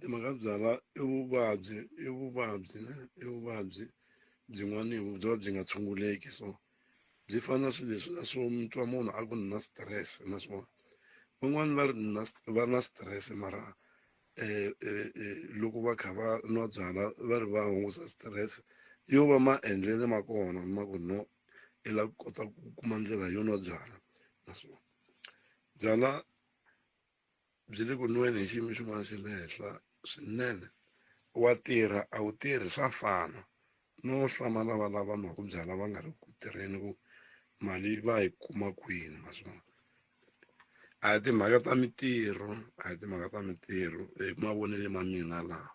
Speaker 15: timhaka byala i vuvabyi byin'wana byi nga tshunguleki so byi fana swilo leswi swo mutwa munhu a ku na stress naswona van'wani va na stress mara loko va kha va nwa byala va ri va hungusa stress yo va maendlele ma kona ma ku no i la kota ku kuma ndlela yo nwa byala naswona byala byi le ku nweni hi xiyimo xin'wana xa le henhla swinene wa tirha a wu tirhi swa fana no hlamala lava nwaku byala va nga ri ku tirheni ku mali va yi kuma kwini naswona a hi timhaka ta mintirho hi mavonele ma mina laha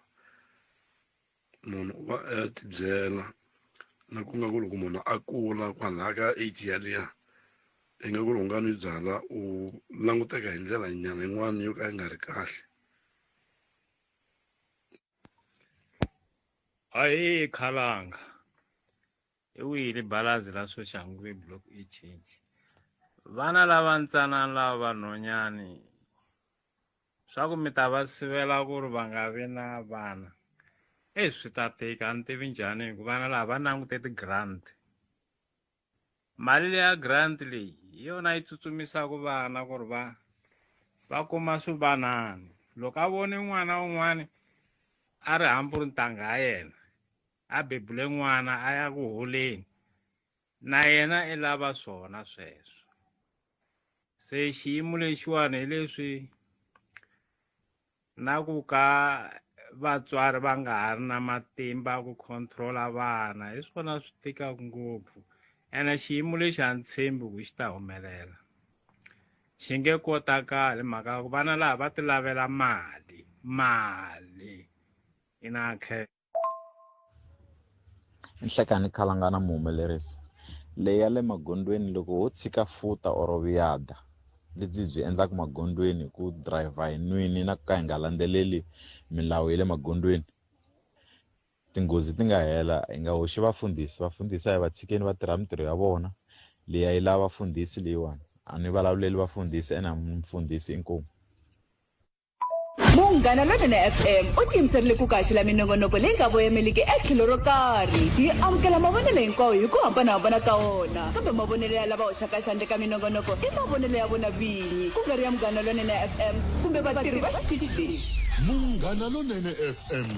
Speaker 15: munhu u va a tibyela na ku nga ku loko munhu a kula kwalaha ka age yaliya i nga ku loko nga nwi byala u languteka hi ndlela nyana yin'wana yo ka yi nga ri kahle.
Speaker 16: Ayi Khalanga i wile balazi la Soshanguve block e change vana lava ntsanana lava vanhonyani swa ku mi ta va sivela ku ri va nga vi na vana swi ta tika a ni tivi njhani hi ku vana lava va langute ti-grant mali leya grant leyi hi yona yi tsutsumisaka vana ku ri va kuma swivanani loko a vone n'wana wun'wani a ri hamburi ntanga ya yena a bebule n'wana a ya ku holeni na yena i lava swona sweswo se xiyimo lexiwani hi leswi na ku ka vatswari va nga ha ri na matimba ku controla vana hi swona swi tikaka ngopfu ene xiyimo lexi a ni tshembi ku xi ta humelela xi nge kotakali mhaka ku vana laha va ti lavela mali ina
Speaker 17: Nhlekani Khalanga na muhumelerisi leyi ya le magondweni loko ho tshika futa or viyada lebyi byi endlaka magondweni ku driver hi nwini na ku ka hi nga landzeleli milawu ya le magondweni tinghozi ti nga hela hi nga hoxi vafundhisi a hi va tshikeni va tirha mitirho ya vona leyi a yi lava vafundhisi leyiwani a ni vulavuleli vafundhisi ene mfundhisi inkomu
Speaker 6: Munghana Lonene FM u tiyimiserile ku kaxela minongonoko leyi nga voyameliki etlhelo ro karhi hi amukela mavonelo hinkwawo hi ku hambanahambana ka wona kambe mavonelo ya lava hoxaka xandla ka minongonoko i mavonelo ya vona vinyi ku nga ri ya Munghana Lonene FM kumbe vatirhi va xitichi lexi.
Speaker 7: Munghana Lonene FM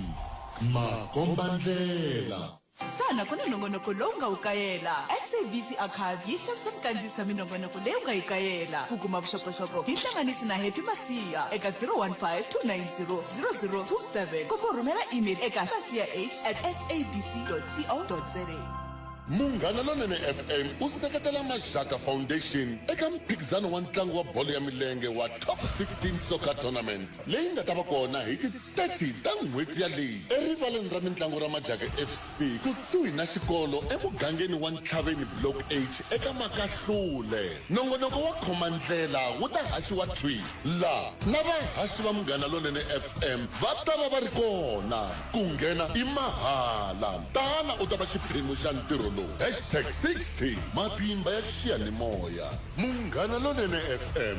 Speaker 7: makombandlela.
Speaker 6: Xana ku na nongonoko lowu nga wu kayela? SABC Archive yi xavisa mikandziyiso minongonoko leyi u nga yi kayela. Ku kuma vuxokoxoko tihlanganisi na Happy Masiya eka 015-290-0027 kumbe rhumela email eka masiya@sabc.co.za.
Speaker 7: Munghana Lonene FM u seketela Mashaka Foundation eka mphikizano wa ntlangu wa bolo ya milenge wa Top 16 Soccer Tournament leyi nga ta va kona hi ti 30 ta n'hweti ya leyi erivaleni ra mitlangu ra Majaka FC kusuhi na xikolo emugangeni wa Ntlhaveni Block H eka Makahlule. Nongonoko wa khomandlela wu ta haxiwa thwi la na vahaxi va Munghana Lonene FM va ta va ri kona ku nghena i mahala. Tana u ta va xiphemu xa ntirho #60 matimba ya xiyanimoya. Munghana Lonene FM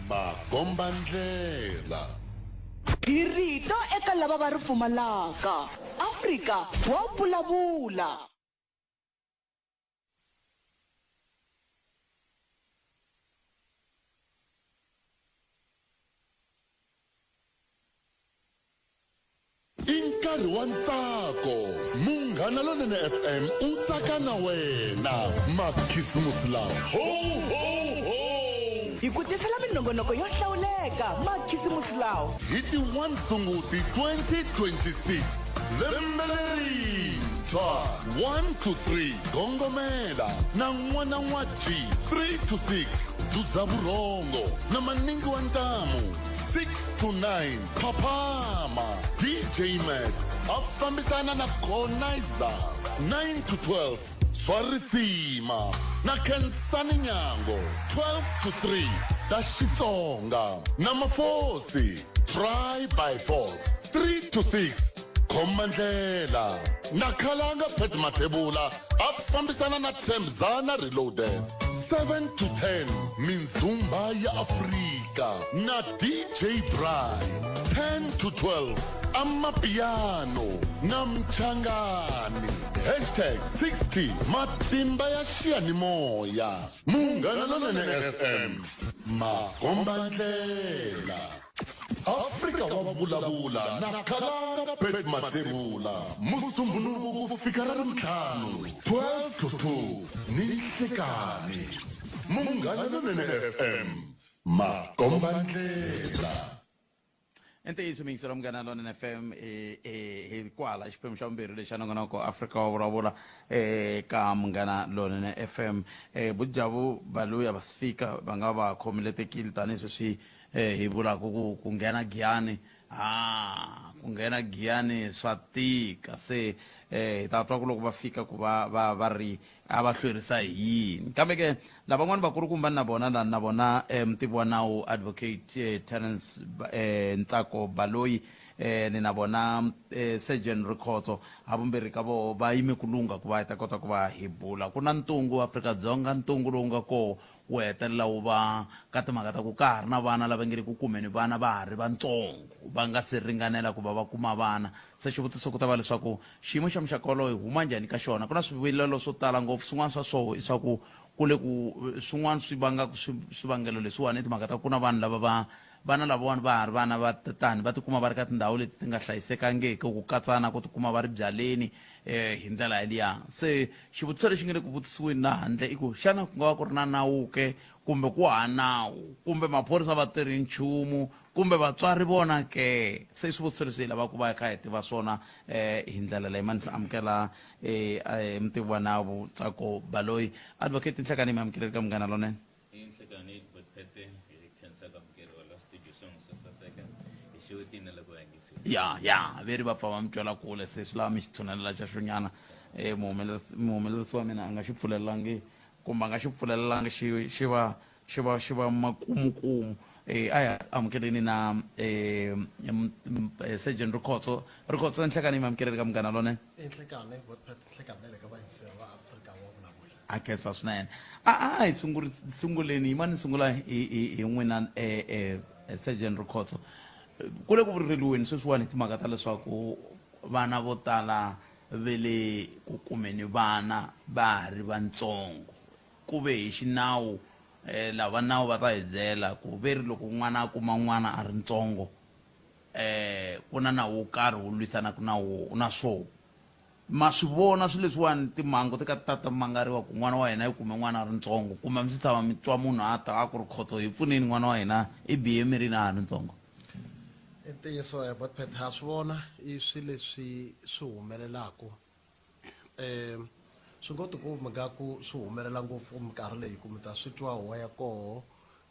Speaker 7: makombandlela.
Speaker 6: Dirito eka lava va ri pfumalaka. Afrika wa vulavula.
Speaker 7: Nkarhi wa ntsako Munghana Lonene FM u tsaka na wena makhisimusi lawa ho ho ho
Speaker 6: hi ku tisela minongonoko yo hlawuleka makhisimusi lawa
Speaker 7: hi ti 1 Sunguti 2026 lembe lerintshwa 1 to 3 Gongomela na n'wana n'wati 3 to 6 Dudzaburongo na maningi wa ntamu 6 to 9 Phaphama DJ Matt afambisana na Khonaiza 9 to 12 Swarisima na Kensani Nyango 12 to 3 ta Xitsonga na Mafosi Try by Force 3 to 6 Khomandlela na Khalanga Pet Matebula afambisana na Temzana Reloaded 7 to 10 Minzumba ya Afrika na DJ Brian 10 to 12 Amapiano na Mchangani #60 matimba ya xiyanimoya. Munghana Lonene FM makombandlela. Afrika wa vulavula na Khalanga Pet Matebula Musumbunuku ku fika ra Rimhlanu 12 to 2 ni Nhlekani. Munghana Lonene FM makombandlela.
Speaker 2: Ntiyiso mingiselo Munghana Lonene FM hi kwala xiphemu xa vumbirhi lexi nongonoko Afrika wa vulavula ka Munghana Lonene FM Bujavu Baluya Basifika va nga va khomile tekile tanihi sweswi hi vulaka ku nghena Giyani ku nghena Giyani swa tika se hi ta twa ku loko va fika ku va ri a va hlwerisa hi yini kambe ke lavan'wana vakulukumba na bona mutivi wa nawu advocate Terence Ntsako Baloyi ni na bona Surgeon Rikhotso havumbirhi ka vo va yime ku lunga ku va hi ta kota ku va hi bula ku na ntungu wa Afrika-Dzonga ntungu lowu nga koho wu hetelela wu va ka timhaka ta ku ka ha ri na vana lava nge ri ku kumeni vana va ha ri vantsongo va nga se ringanela ku va va kuma vana se xivutiso ku ta va leswaku xiyimo xa muxaka wolowo hi huma njhani ka xona ku na swivilelo swo tala ngopfu swin'wana swa swoho i swa ku le ku swin'wana swi vangaka swivangelo leswiwani i timhaka ta ku na vanhu lava vana lavawani va ha ri vana va tatani va tikuma va ri ka tindhawu leti ti nga hlayisekangiki ku katsana ku tikuma va ri byaleni hi ndlela yaliya se xivutiso lexi nge le ku vutisiweni na handle i ku xana ku nga va ku ri na nawu ke kumbe ku ha nawu kumbe maphorisa va tirhi nchumu kumbe vatswari vona ke se i swivutiso leswi hi lava ku va hi kha hi tiva swona hi ndlela leyi mani amukela mutivi wa nawu Ntsako Baloyi advocate Nhlekani mi amukeleli ka Munghana Lonene ya veri va pfa va mi twela kule se swi lava mi xi tshunelela xa xonyana muhumelerisi wa mina a nga xi pfulelelangi kumbe a nga xi pfulelelangi xi va xiva makumukumu aya amukeleni na Sergeant Rikhotso nhlekani mi amukeleni ka munghana lonene
Speaker 18: inhlekane inhlekane le ka vayingisela va Afrika wa vulavula
Speaker 2: a khensa swinene hi sunguleni hi mani sungula hi n'wina Sergeant Rikhotso ku le ku vuririliweni sweswiwani hi timhaka ta leswaku vana vo tala ve le ku kumeni vana va ha ri vantsongo ku ve hi xinawu lava nawu va ta hi byela ku ve ri loko n'wana a kuma n'wana a ri ntsongo ku na nawu wo karhi wu lwisanaka na swoho ma swi vona swilo leswiwani timhangu ti ka tata mangariwa ku n'wana wa hina yi kume n'wana a ri ntsongo kumbe mi si tshama mi twa munhu a ta a ku ri Khotso hi pfuneni n'wana wa hina i bihe mirini a ha ri ntsongo
Speaker 18: i ntiyiso botpet ha swi vona i swilo leswi swi humelelaka swi ngo tikumeka ku swi humelela ngopfu minkarhi leyi ku mi ta swi twa huwa ya koho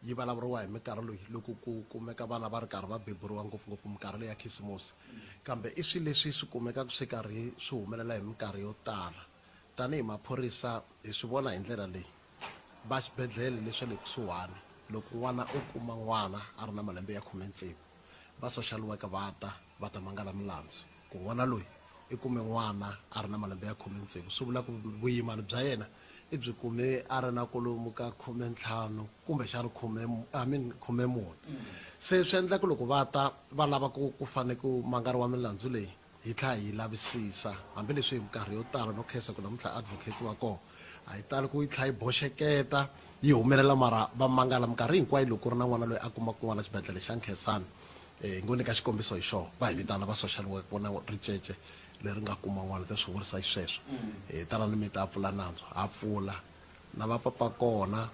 Speaker 18: yi vulavuriwa hi minkarhi loyi loko ku kumeka vana va ri karhi va beburiwa ngopfungopfu minkarhi leyi ya khisimusi kambe i swilo leswi swi kumekaka swi karhi swi humelela hi minkarhi yo tala tanihi maphorisa hi swi vona hi ndlela leyi va xibedhlele leswi le kusuhani loko n'wana u kuma n'wana a ri na malembe ya 16 va social worker va ta mangala milandzu ku n'wana loyi i kume n'wana a ri na malembe ya 16 swi vula ku vuyimani bya yena i byi kume a ri na kolomu ka 15 kumbe xana 14 se swi endla ku loko va lava ku fane ku mangariwa milandzu leyi hi tlha hi lavisisa hambileswi hi minkarhi yo tala no khensa ku namuntlha advocate wa kona a yi tali ku yi tlha yi boxeketa yi humelela mara va mangala minkarhi hinkwayo loko ri na n'wana loyi a kumaka n'wana xibedhlele xa Nkhensani ngo nyika xikombiso hi xona va hi vitana va social work vona ricece leri nga kuma n'wana ta swi vurisa xisweswo tanani mi ta pfula nandzu ha pfula na va papa kona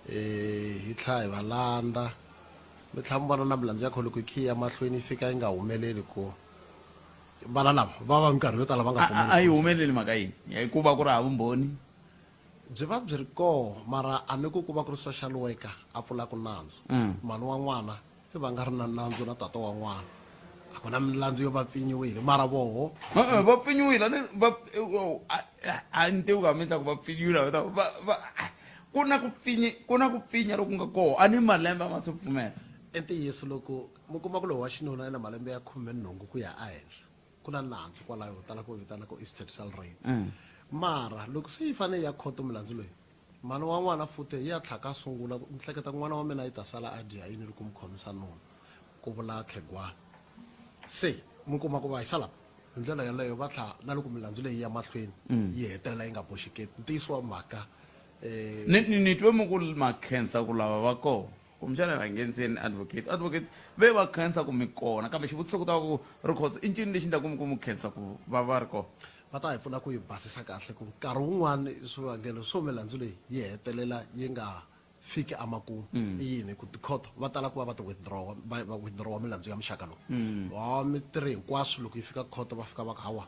Speaker 18: hi tlha hi va landa mi tlha mi vona na milandzu ya kholo ku khiya mahlweni fika yi nga humeleli ku vana lava va minkarhi yo tala va nga pfumeli
Speaker 2: a yi humeleli mhaka yini ku va ku ri hava vumbhoni
Speaker 18: byi va byi ri koho mara a ni ku va ku ri social worker a pfulaka nandzu mani wa n'wana i va nga ri na nandzu na tata wa n'wana a ku na milandzu yo va pfinyiwile mara voho
Speaker 2: va pfinyiwile a ni tivi ka mi ta ku va pfinyiwile ku na ku pfinya loku nga koho a ni malembe ma swi pfumela
Speaker 18: i ntiyiso loko mi kuma ku lowu wa xinuna na malembe ya 18 ku ya ehenhla ku na nandzu kwalaho tala ku vitana ku extrajudicial rape mara loko se yi fane ya khoto milandzu loyi mani wa n'wana futhi ya tlhaka sungula mi hleketa n'wana wa mina yi ta sala a dya yini loko mi khomisa nuna ku vula khegwana se mi kuma ku va hi sala hi ndlela yaleyo va tlha na loko milandzu leyi ya mahlweni yi hetelela yi nga boxeketi ntiyiso wa mhaka
Speaker 2: ni twe mi ku makhensa ku lava va koho kumbexana va ngheniseni advocate ve va khensa ku mi kona kambe xivutiso ku ta ku Rikhotso i ncini lexi ndaku mi ku mi khensa ku va ri koho
Speaker 18: va ta hi pfuna ku yi basisa kahle ku nkarhi wun'wani swivangelo swo milandzu leyi yi hetelela yi nga fiki amakumu i yini ku tikhoto va tala ku va va ti withdrawa milandzu ya muxaka lowu wa mitirhi hinkwaswo loko yi fika khoto va fika va ka hawa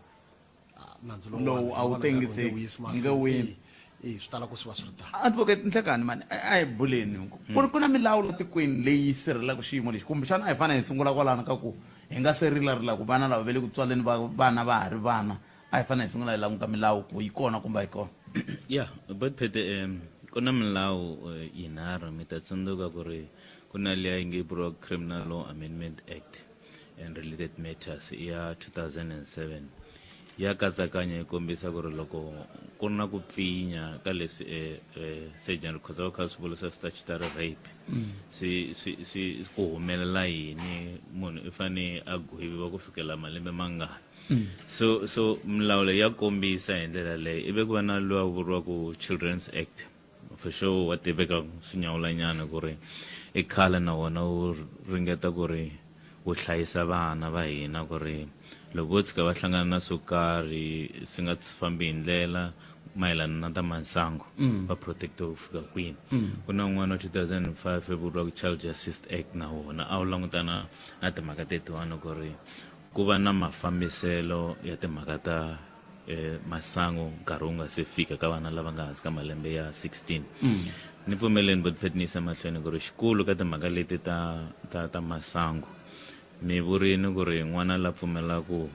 Speaker 18: nandzu
Speaker 2: lowu a wu tengiseki nge wini
Speaker 18: swi tala ku swi va swi ri tano
Speaker 2: advocate nhlekani mani a hi buleni ku na milawu la tikweni leyi sirhelelaka xiyimo lexi kumbexana a hi fanele hi sungula kwalano ka ku hi nga se rilarila ku vana lava ve le ku tswaleni vana va ha ri vana a hi fanele hi sungula hi languta milawu ku yi kona kumbe a yi kona
Speaker 19: ya but phete ku na milawu yinharhu mi ta tsundzuka ku ri ku na leya yi nge vuriwa Criminal Law Amendment Act and Related Matters ya 2007 ya katsakanya yi kombisa ku ri loko ku ri na ku pfinya ka leswi Sergeant Rikhotso va kha swi vulisa statutory rape swi ku humelela yini munhu i fane a gweviwa ku fikela malembe mangani so milawu leyi ya kombisa hi ndlela leyi ive ku va na luwa vuriwaku Children's Act for sure wa tiveka swinyawulanyana ku ri i khale na wona wu ringeta ku ri wu hlayisa vana va hina ku ri loko vo tshuka va hlangana na swo karhi swi nga fambi hi ndlela mayelana na ta masangu va protector ku fika kwini ku na n'wana wa 2005 vuriwaku Child Justice Act na wona a wu langutana na timhaka tetiwana ku ri ku va na mafambiselo ya timhaka ta masangu nkarhi wu nga se fika ka vana lava nga hansi ka malembe ya 16 ni pfumeleni but phetnisa mahlweni ku ri xikulu ka timhaka leti ta masangu ni vurini ku ri n'wana la pfumelaka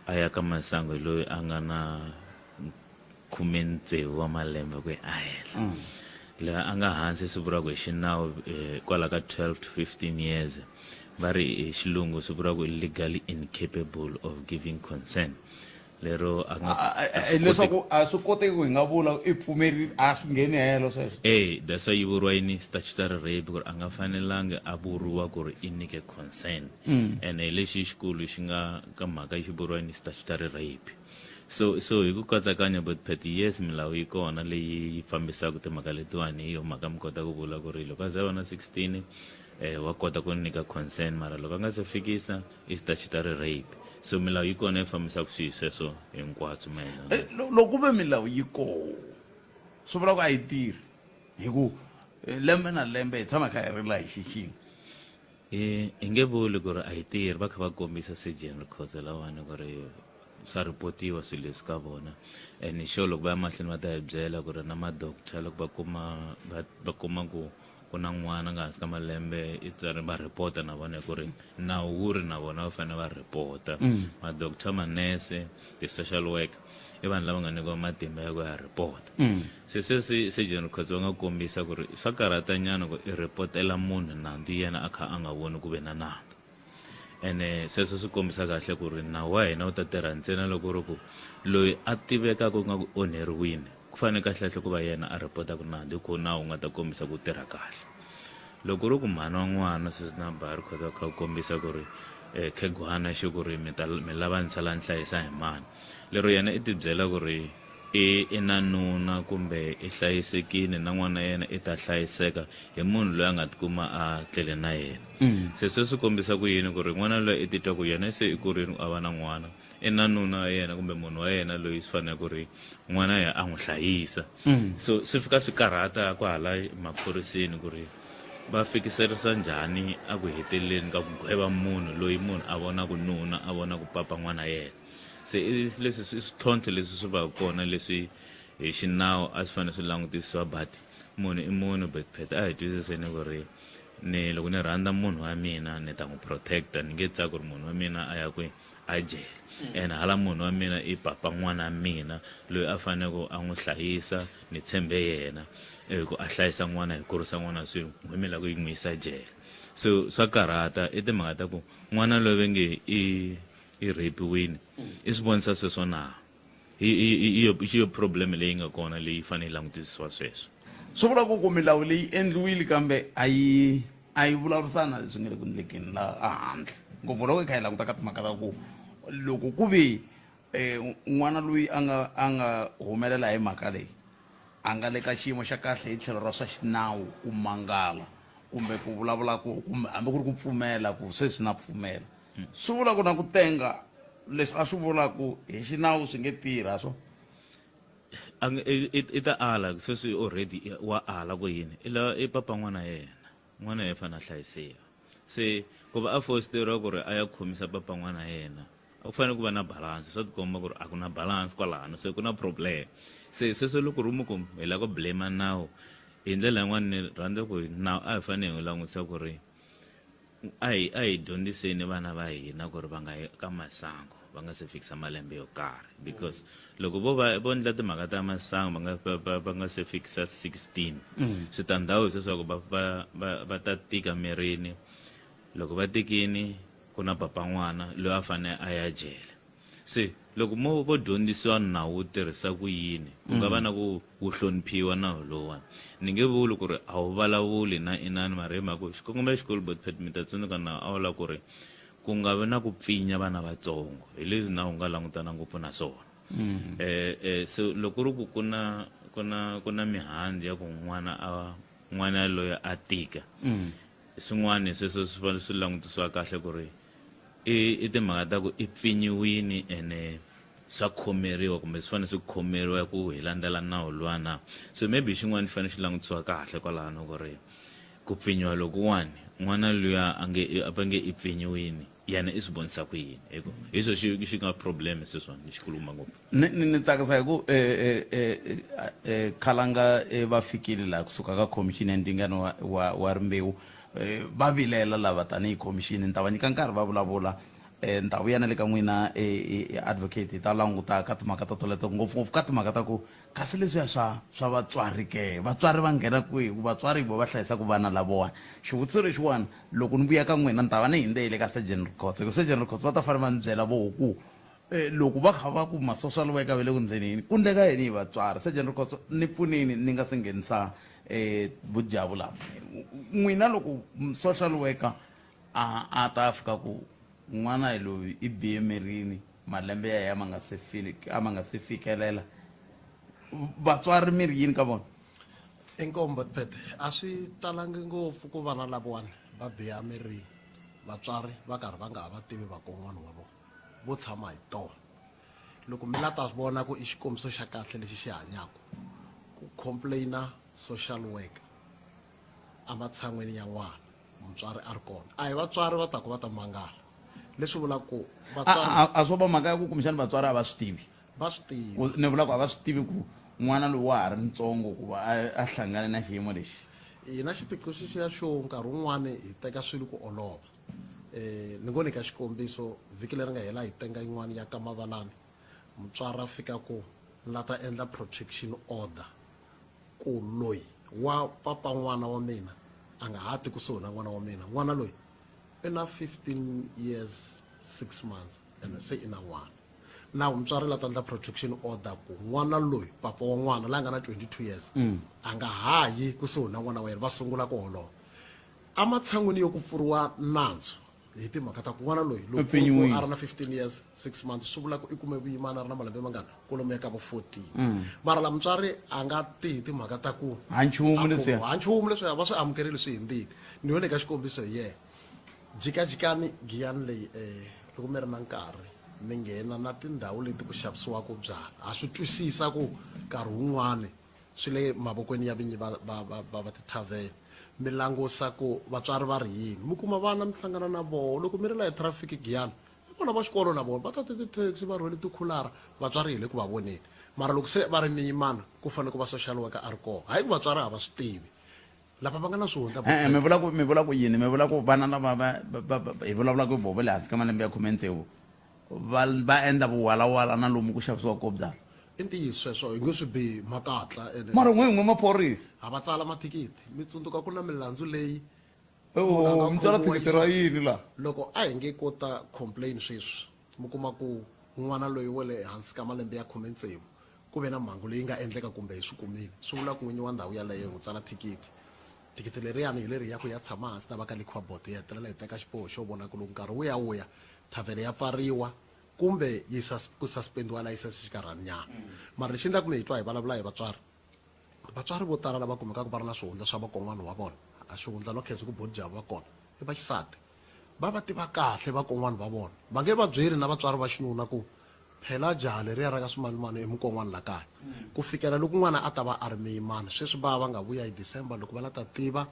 Speaker 19: a ya ka masangu hi loyi a nga na 16 wa malembe ku ya a henhla la anga hansi swi vuriwa ku hi xinawu kwala ka 12 to 15 years va ri hi xilungu swi vuriwa ku legally incapable of giving consent lero
Speaker 2: leswaku a swi koteki ku hi nga vula i pfumerile a swi ngheni helo sweswo
Speaker 19: that's why yi vuriwa yini statutory rape ku ri a nga fanelangi a vuriwa ku ri i nyike consent and hi lexi xikulu xi nga ka mhaka xi vuriwa yini statutory rape so hi ku katsakanya but yes milawu yi kona leyi fambisaka timhaka letiwani hi yo mhaka mi kota ku vula ku ri loko a ze va na 16 wa kota ku nyika consent mara loko a nga se fikisa i statutory rape so milawu yi kona yi fambisaka swilo sweswo hinkwaswo mayelana
Speaker 2: loko ve milawu yi koho swi vula ku a yi tirhi hi ku lembe na lembe hi tshama kha hi rila hi xixini
Speaker 19: hi nge vuli ku ri a yi tirhi va kha va kombisa surgeon records lawani ku ri swa ripotiwa swilo leswi ka vona and sure loko va ya mahlweni va ta hi byela ku ri na madoktar loko va kuma ku na n'wana nga hansi ka malembe i tsari va report na vona ku ri nawu wu ri na vona va fanele va report madoktar manese ti-social worker i vanhu lava nga nyikiwa matimba ya ku ya report se sweswi surgeon records va nga kombisa ku ri swa karatanyana ku i repotela munhu nandzu yena a kha a nga voni ku ve na nandzu ene sweswo swi kombisa kahle ku ri nawu wa hina wu ta tirha ntsena loko ri ku loyi a tivekaka ku nga ku onheriwile ku fanele kahlekahle ku va yena a reportaku nandzu hi ku nawu nga ta kombisa ku tirha kahle loko ri ku mhana wa n'wana sweswi na bari cause a kha ku kombisa ku ri khegwana xi ku ri mi lava ni sala ni hlayisa hi mani lero yena i tibyela ku ri i na nuna kumbe i hlayisekile na n'wana yena i ta hlayiseka hi munhu loyi a nga tikuma a tlele na yena se sweswi kombisa ku yini ku ri n'wana loyi i titwa ku yena se i kurini a va na n'wana i na nuna wa yena kumbe munhu wa yena loyi swi fanele ku ri n'wana ya a n'wi hlayisa so swi fika swi karhata ku hala maphoriseni ku ri va fikiserisa njhani a ku heteleleni ka ku gweva munhu loyi munhu a vona ku nuna a vona ku papa n'wana yena se leswi swithontlho leswi swi va kona leswi hi xinawu a swi fanele swi langutisiwa but munhu i munhu betpet a hi twisiseni ku ri ni loko ni rhandza munhu wa mina ni ta n'wi protecta ni nge tsaki ku ri munhu wa mina a ya kwihi a jele and hala munhu wa mina i papa n'wana wa mina loyi a fanele a n'wi hlayisa ni tshembe yena ku a hlayisa n'wana hi kurisa n'wana swin'we n'wi mila ku yi n'wi yisa jele so swa karhata i timhaka ta ku n'wana loyi ve nge i rapiwile i swi vonisa sweswo na i yo problem leyi nga kona leyi fanele langutisiwa sweswo
Speaker 2: swi vula ku milawu leyi endliwile kambe a yi vulavurisana leswi nga le ku endlekeni la ehandle ngopfu loko hi kha hi languta ka timhaka ta ku loko ku ve n'wana loyi a nga humelela hi mhaka leyi a nga le ka xiyimo xa kahle hi tlhelo ra swa xinawu ku mangala kumbe ku vulavula ku kumbe hambi ku ri ku pfumela ku sweswi na pfumela swi vula ku na ku tenga leswi a swi vula ku hi xinawu swi nge tirha so
Speaker 19: i ta ala sweswi already wa ala ku yini i papa n'wana yena fanele a hlayisiwa se ku va a fosteriwa ku ri a ya khomisa papa n'wana yena ku fanele ku va na balance swa tikomba ku ri a ku na balance kwalano se ku na problem se sweswo loko ri mu ku hi la ku blame nawu hi ndlela yin'wana ni rhandza ku nawu a hi fanele hi langutisa ku ri a hi dyondziseni vana va hina ku ri va nga ka masangu va nga se fikisa malembe yo karhi because loko vo endla timhaka ta masangu va nga se fikisa 16 switandhawu sweswaku va ta tika mirini loko va tikini ku na papa n'wana loyi a fanele a ya jele se loko vo dyondzisiwa nawu wu tirhisa ku yini ku nga va na ku hloniphiwa nawu lowani ni nge vuli ku ri a wu vulavuli na inani mara hi mhaka ku xikongomelo xikulu botpet mi ta tsundzuka na a vula ku ri ku nga vi na ku pfinya vana vatsongo hi leswi nawu nga langutana ngopfu na swona so loko ri ku ku na mihandzu ya ku n'wana loyi a tika swin'wana sweswo swi fanele swi langutisiwa kahle ku ri i timhaka ta ku i pfinyiwini ene swa khomeriwa kumbe swi fanele swi khomeriwa ku hi landzela nawu luwa na so maybe xin'wana xi fanele xi langutisiwa kahle kwalano ku ri ku pfinyiwa lokuwani n'wana luya va nge i pfinyiwini yena i swi vonisa ku yini hi swo xi nga problem sweswani xi kuluma ngopfu
Speaker 2: ni tsakisa hi ku khalanga va fikile laha kusuka ka commission ya ndzingano wa rimbewu va vilela lava tanihi commission ni ta va nyika nkarhi va vulavula ndhawu yana le ka n'wina advocate ta languta ka timhaka ta toleto ngopfungopfu ka timhaka ta ku kasi leswiya swa vatswari ke vatswari va nghena kwihi ku vatswari vo va hlayisaka vana lavawani xivutiso lexiwani loko ni vuya ka n'wina ni ta va ni hindzeyile ka surgeon records hi ku surgeon records va ta fane va ni byela voho ku loko va kha va ku ma-social worker va le ku ndlenini ku ndleka yini hi vatswari surgeon records ni pfunini ni nga se nghenisa vujavu lava n'wina loko social worker a ta fika ku n'wana loyi i bihe mirini malembe ya ya ma nga se fikelela vatswari mi ri yini ka vona
Speaker 18: inkombo phete a swi talangi ngopfu ku vana lavawani va biha mirini vatswari va karhi va nga ha va tivi vakon'wana wa vona vo tshama hi tona loko mi la ta swi vona ku i xikombiso xa kahle lexi xi hanyaka ku complaina social worker ematshan'wini ya n'wana mutswari a ri kona a hi vatswari va ta ku va ta mangala leswi vulaka ku
Speaker 2: a swo va mhaka ya ku kumbexani vatswari a va swi tivi
Speaker 18: va swi tivi
Speaker 2: ni vula ku a va swi tivi ku n'wana loyi wa ha ri ntsongo ku va a hlangane na xiyimo lexi
Speaker 18: hina xiphiqo xixiya xo nkarhi wun'wani hi teka swilo ku olova ni ngo nyika xikombiso vhiki leri nga hela hi tenga yin'wana ya ka Mavalani mutswari a fika ku la ta endla protection order ku loyi wa papa n'wana wa mina a nga hati kusuhi na n'wana wa mina n'wana loyi i na 15 years 6 months and se i na n'wana nawu mutswari la ta endla protection order ku n'wana loyi papa wa n'wana la nga na 22 years a nga hayi kusuhi na n'wana wa yena va sungula ku holova ematshan'wini yo ku pfuriwa nandzu hi timhaka ta ku n'wana loyi loko a ri na 15 years 6 months swi vula ku i kume vuyimana a ri na malembe mangani kolomo eka vo 14 mara la mutswari a nga ti hi timhaka ta ku
Speaker 2: hanchumu
Speaker 18: leswiya va swi amukerile swi hindzini ni yone ka xikombiso hi yena jikajikani giyani leyi loko mi ri na nkarhi mi nghena na tindhawu leti ku xavisiwaka byala ha swi twisisa ku nkarhi wun'wani swi le mavokweni ya vinyi va tithaveni mi langusa ku vatswari va ri yini mi kuma vana mi hlangana na vona loko mi ri la hi traffic giyani vona va xikolo na vona va ta tithekisi va rhwele tikhulara vatswari hi le ku va voneni mara loko se va ri miyimana ku fanele ku va social worker a ri kona hayi ku vatswari a va swi tivi lava va nga na swihundla
Speaker 2: mi vula ku yini mi vula ku vana lava hi vulavula ku bovo le hansi ka malembe ya 16 va endla vuwalawala na lomu ku xavisiwa ko byala
Speaker 18: i ntiyiso sweswo hi nge swi bihi makatla
Speaker 2: mara n'win'we maphorisa
Speaker 18: a va tsala mathikithi mi tsundzuka ku na milandzu leyi
Speaker 2: mi tsala thikithi ra yini la
Speaker 18: loko a hi nge kota complain sweswi mi kuma ku n'wana loyi wa le hansi ka malembe ya 16 ku ve na mhangu leyi nga endleka kumbe hi swi kumile swi vula ku n'winyi wa ndhawu yaleyo n'wi tsala thikithi leriyani hi leri ya ku ya tshama hansi na va ka liquabot hi hetelela hi teka xiboho xo vona ku loko nkarhi wu ya thavhele ya pfariwa kumbe ku suspendiwa layisense xikarhani nyana mara lexi endlaku mi hi twa hi vulavula hi vatswari vo tala lava kumekaka va ri na swihundla swa vakon'wana wa vona a swihundla no khensa ku bodjavu va kona i vaxisati va tiva kahle vakon'wana va vona va nge va byeli na vatswari va xinuna ku phela jaha leriya ra ka swimanimani emukon'wana la kaya ku fikela loko n'wana a ta va a ri miyimana sweswi va nga vuya hi December loko va la ta tiva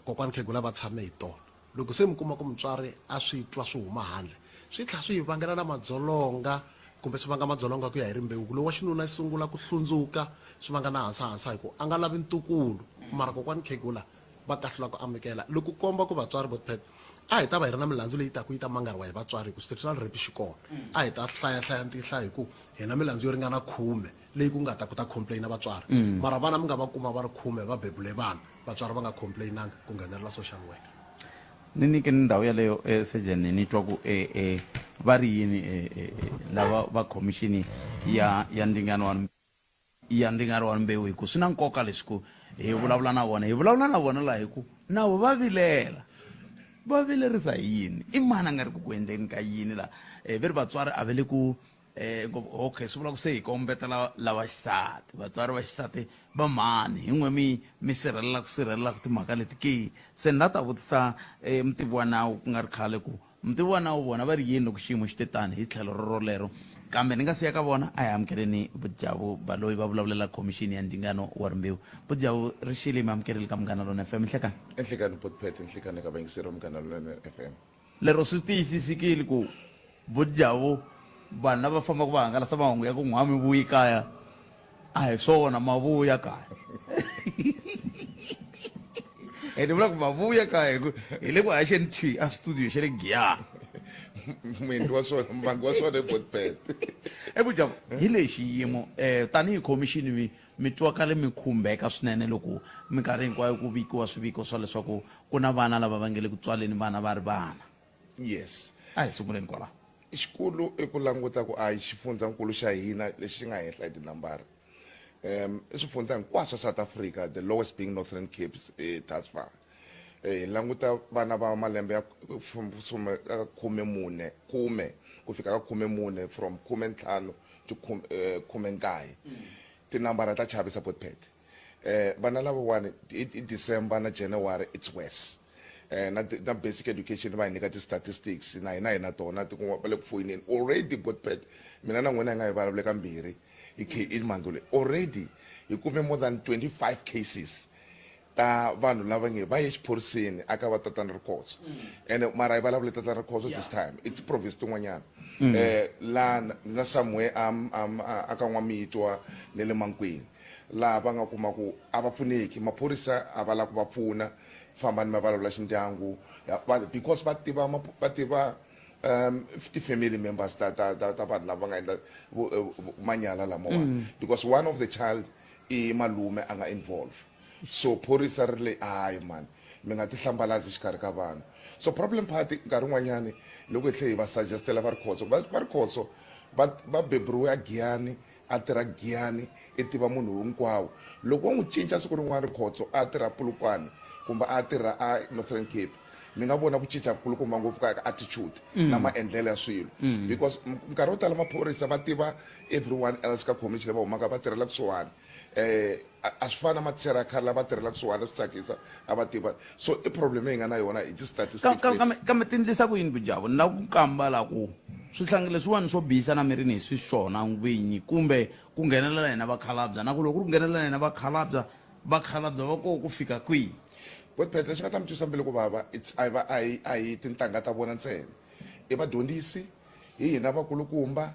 Speaker 18: kokwani khegula va tshame hi tona loko se mi kuma ku mutswari a swi twa swi huma handle swi tlha swi hi vangela na madzolonga kumbe swi vanga madzolonga ku ya hi rimbewu lowu wa xinuna i sungula ku hlundzuka swi vanga na hansahansa hi ku a nga lavi ntukulu mara kokwani khegula va kahlula ku amukela loko komba ku vatswari vo phet a hi ta va hi ri na milandzu leyi taku yi ta mangariwa hi vatswari hi ku situational rape xi kona a hi ta hlayahlaya ntihla hi ku hi na milandzu yo ringana 10 leyi ku nga ta ku ta complaina vatswari mara vana mi nga va kuma va ri 10 va bebule vana vatswari va nga complainanga ku nghenelela social worker
Speaker 2: ni nyike ni ndhawu yaleyo surgeon ni twa ku va ri yini lava va commission ya ndingano wa mbewu hi ku swi na nkoka leswi ku hi vulavula na vona laha hi ku nawu va vilerisa hi yini i mani a nga ri ku endleni ka yini laha ve ri vatswari a va le ku okay swi vula ku se hi kombetela lava xisati vatswari va xisati va mani hi n'we mi sirhelelaka timhaka leti ke se ni la ta vutisa mutivi wa nawu ku nga ri khale ku mutivi wa nawu vona va ri yini loko xiyimo xi te tani hi tlhelo rolero kambe ni nga siya ka vona a hi amukeleni vujavu valoyi va vulavulela commission ya ndingano wa rimbewu vujavu ri xile mi amukeleli ka Munghana Lonene FM
Speaker 20: enhlekani potpet enhlekani ka vayingiseri wa Munghana Lonene FM
Speaker 2: lero swi tiyisisekile ku vujavu vanhu lava fambaka va hangalasa mahungu ya ku n'wami vuyi kaya a hi swona mavuya kaya ni vula ku mavuya kaya hi le ku haxeni thwi a studio xa le Giyani
Speaker 20: mwindi wa swona mbangi wa swona ebotpet
Speaker 2: Ebujam hi lexi xiyimo tanihi khomixini mi twakale mi khumbeka swinene loko minkarhi hinkwayo ku vikiwa swiviko swa leswaku ku na vana lava va nge le ku tswaleni vana va ri vana.
Speaker 20: yes
Speaker 2: a hi sunguleni kwalaho.
Speaker 20: xikulu i ku languta ku a hi xifundzankulu xa hina lexi xi nga henhla hi tinambara i swifundza hinkwaswo South Africa, the lowest being Northern Cape, thus far. Languta vana va malembe ya 14 ku fika ka 14 from 15 to 19 tinambara ta chavisa potpet vana lavawani i December na January it's worse na basic education va nyika ti statistics na hina tona ti ku le ku foyineni already potpet mina na n'wina hi nga hi vulavule ka mbirhi i mangule already hi kume more than 25 cases ta vanhu lava nge va ye xiphoriseni aka va tatana rikhoso and mara hi vulavule tatana rikhoso this time it's province tin'wanyana la na somewhere aka n'wamitwa ne le Mankweng la va nga kuma ku a va pfuneki maphorisa a va la ku va pfuna fambani ma vulavula xindyangu because va tiva 50 family members ta vanhu lava nga endla manyala lamawani because one of the child i malume a nga involve so phorisa ri le hayi man mi nga ti hlambalazi xikarhi ka vanhu so problem party nkarhi n'wanyani loko hi tlhe hi va suggestela va ri khoso va beburiwe a Giyani a tirha Giyani i tiva munhu hinkwawo loko va n'wi cinca siku rin'wana Rikhotso a tirha Polokwane kumbe a tirha a Northern Cape mi nga vona ku cinca kulukumba ngopfu ka attitude na maendlelo ya swilo because nkarhi wo tala maphorisa va tiva everyone else ka community lava humaka va tirhela kusuhani a swi fana mathicara ya khale lava tirhela kusuhani swi tsakisa a va tiva so i problem leyi nga na yona hi ti-statistics
Speaker 2: kambe ti endlisa ku yini Bujabo na ku kamba la ku swihlangi leswiwani swo bihisa na mirini hi swi swona n'winyi kumbe ku nghenelela hina vakhalabya na ku loko ku nghenelela hina vakhalabya va koho ku fika kwihi
Speaker 20: potpet lexi nga ta mi twisa mbilu ku vava a hi tintangha ta vona ntsena i vadyondzisi hi hina vakulukumba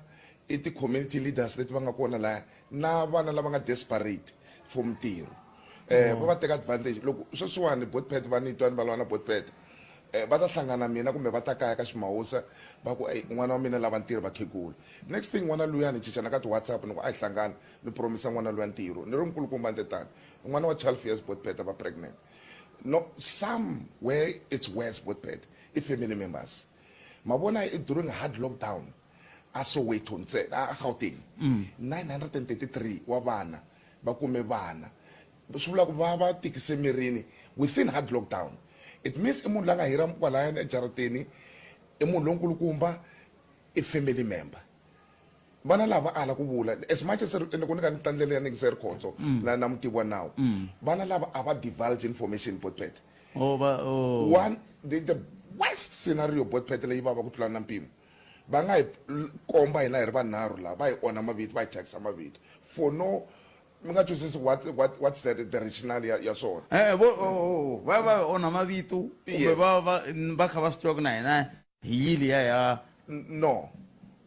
Speaker 20: i ti-community leaders leti va nga kona laya na vana lava nga desperate for mintirho va va teka advantage loko sweswiwani potpet va ni twani va lwa na potpet va ta hlangana mina kumbe va ta kaya ka Ximawusa va ku n'wana wa mina lava ntirho vakhegula next thing n'wana luyani ni cincana ka ti-WhatsApp ni ku a hi hlangana ni promisa n'wana luya ntirho ni ri nkulukumba ntetani n'wana wa 12 years potpet va pregnant no somewhere it's worse potpet i family members mabona during hard lockdown a Soweto ntsena a Gauteng 933 wa vana va kume vana swi vula ku va tikise mirini within hard lockdown it means i munhu la nga hira kwalaya ejarateni i munhu lonkulukumba i family member vana lava ala ku vula as much as ku ni ka ni tandlele ya ningise Rikhotso na mutivi wa nawu vana lava a va divulge information potpet one the worst scenario potpet leyi va ku tlula na mpimo va nga hi komba hina hi ri vanharhu la va hi onha mavito va hi thyakisa mavito for no mi nga twisisi what's the rationale ya swona
Speaker 2: va onha mavito kumbe va kha va swi tiva ku na hina hi yili ya
Speaker 20: no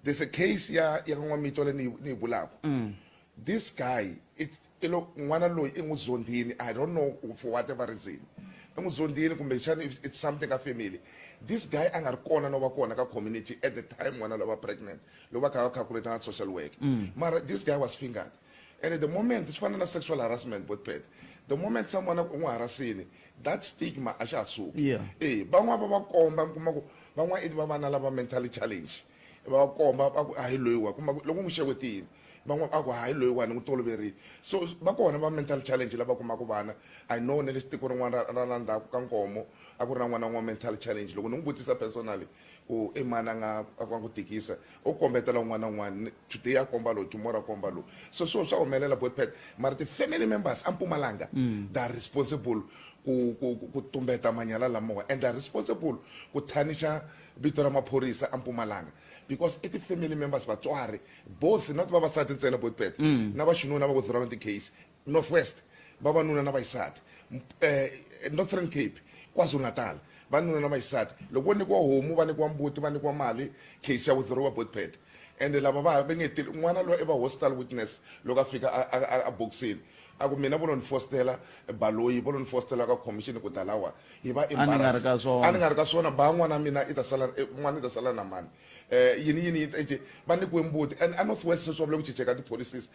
Speaker 20: there's a case ya n'wamito le ni yi vulaka this guy n'wana loyi i n'wi zondhini I don't know for whatever reason i n'wi zondhini kumbe xana it's something ka family this guy a nga ri kona no va kona ka community at the time n'wana lova pregnant loko va kha va calculate na social work mara this guy was fingered and at the moment swi fana na sexual harassment potpet the moment someone n'wi harasini that stigma a xa ha suki van'wana va komba kuma ku van'wana i va vana lava mentally challenge va komba a hi loyiwa kuma loko n'wi xewetini van'wana a ku hayi loyiwa ni n'wi toloverile so va kona va mental challenge lava kumaka vana I know ne le xitiko rin'wana ra ndzhaku ka nkomo a ku ri na n'wana wa mental challenge loko ni n'wi vutisa personally ku i mani a nga ku tikisa u kombetela un'wana na un'wana today a komba lowu tomorrow a komba lowu so swa humelela potpet mara ti-family members a Mpumalanga they are responsible ku tumbeta manyala lamawa and they are responsible ku thanisha vito ra maphorisa a Mpumalanga because it family members vatswari both not vavasati ntsena potpet na vaxinuna va withdrawn the case Northwest vavanuna na vaxisati Northern Cape KwaZulu-Natal vanuna na vaxisati loko vo nyikiwa homu va nyikiwa mbuti va nyikiwa mali case ya withdraw potpet and lava va ngetile n'wana loyi i va hostile witness loko a fika a boxini aku mina vo lo ni fostela baloyi vo lo ni fostela ka commission ku talawa hi va
Speaker 2: A ni nga ri ka swona.
Speaker 20: a ni nga ri ka swona ba n'wana mina i ta sala n'wana i ta sala na mani yini va nyikiwe mbuti and a North West sweswo vule ku cinceka ti-policies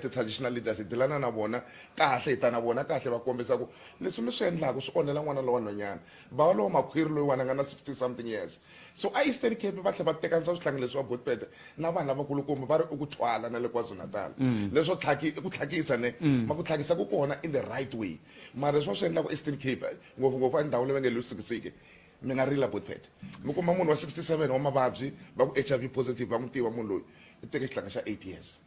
Speaker 20: ti-traditional leaders hi dilana na vona kahle hi ta na vona kahle va kombisa ku leswi mi swi endlaku swi onhela n'wana lowa nhwanyana va lowa makhwiri loyiwana nga na 60 something years so a Eastern Cape va tlhe va teka swa swihlangi leswi va Botpete na vanhu lavakulukumba va ri i ku thwala na le KwaZulu-Natal leswo ku tlhakisa ne ma ku tlhakisa ku kona in the right way mara leswi va swi endlaku Eastern Cape ngopfungopfu a ndhawu leyi va nge lusikisiki mi nga rila Botpete mi kuma munhu wa 67 wa mavabyi va ku HIV positive va n'wi tiva munhu loyi i teke xitlanga xa 8 years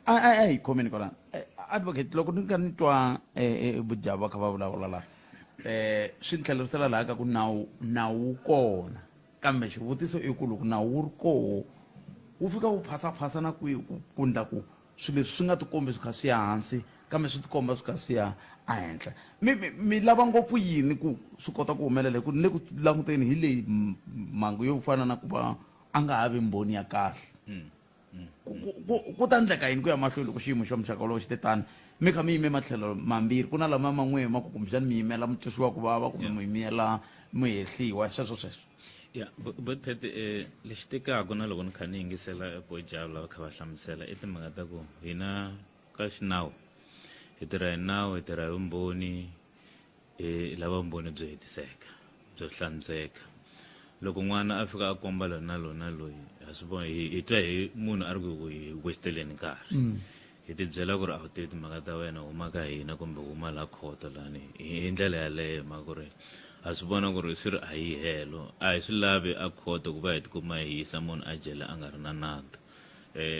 Speaker 2: a hi khomeni kwalano advocate loko ni nga ni twa Bujabu va kha va vulavula la swi ni tlhelerisela laha ka ku nawu kona kambe xivutiso i ku loko nawu wu ri koho wu fika wu phasapasa na kwihi ku ndla ku swilo leswi swi nga tikombi swi kha swi ya hansi kambe swi tikomba swi kha swi ya ehenhla mi lava ngopfu yini ku swi kota ku humelela hi ku ni le ku languteni hi leyi mhangu yo fana na ku va a nga ha vi mbhoni ya kahle ku ta endleka yini ku ya mahlweni loko xiyimo xa muxaka lowo xi te tani mi kha mi yime matlhelo mambirhi ku na lama man'we ma ku kumbexani mi yimela mutwisiwa ku vava kumbe mi yimela muhehliwa sweswo
Speaker 19: ya Botpete lexi tekaka na loko ni kha ni yingisela Bujabu lava kha va hlamusela i timhaka ta ku hina ka xinawu hi tirha hi nawu hi tirha hi vumbhoni lava vumbhoni byo hetiseka byo hlantsweka loko n'wana a fika a komba lona loyi a swi vona hi twa hi munhu a ri ku hi wasteleni nkarhi hi tibyela ku ri a wu tivi timhaka ta wena huma ka hina kumbe huma la khoto lani hi ndlela yaleyo ma ku ri a swi vona ku ri swi ri a hi helo a hi swi lavi a khoto ku va hi tikuma hi yisa munhu a jele a nga ri na nandzu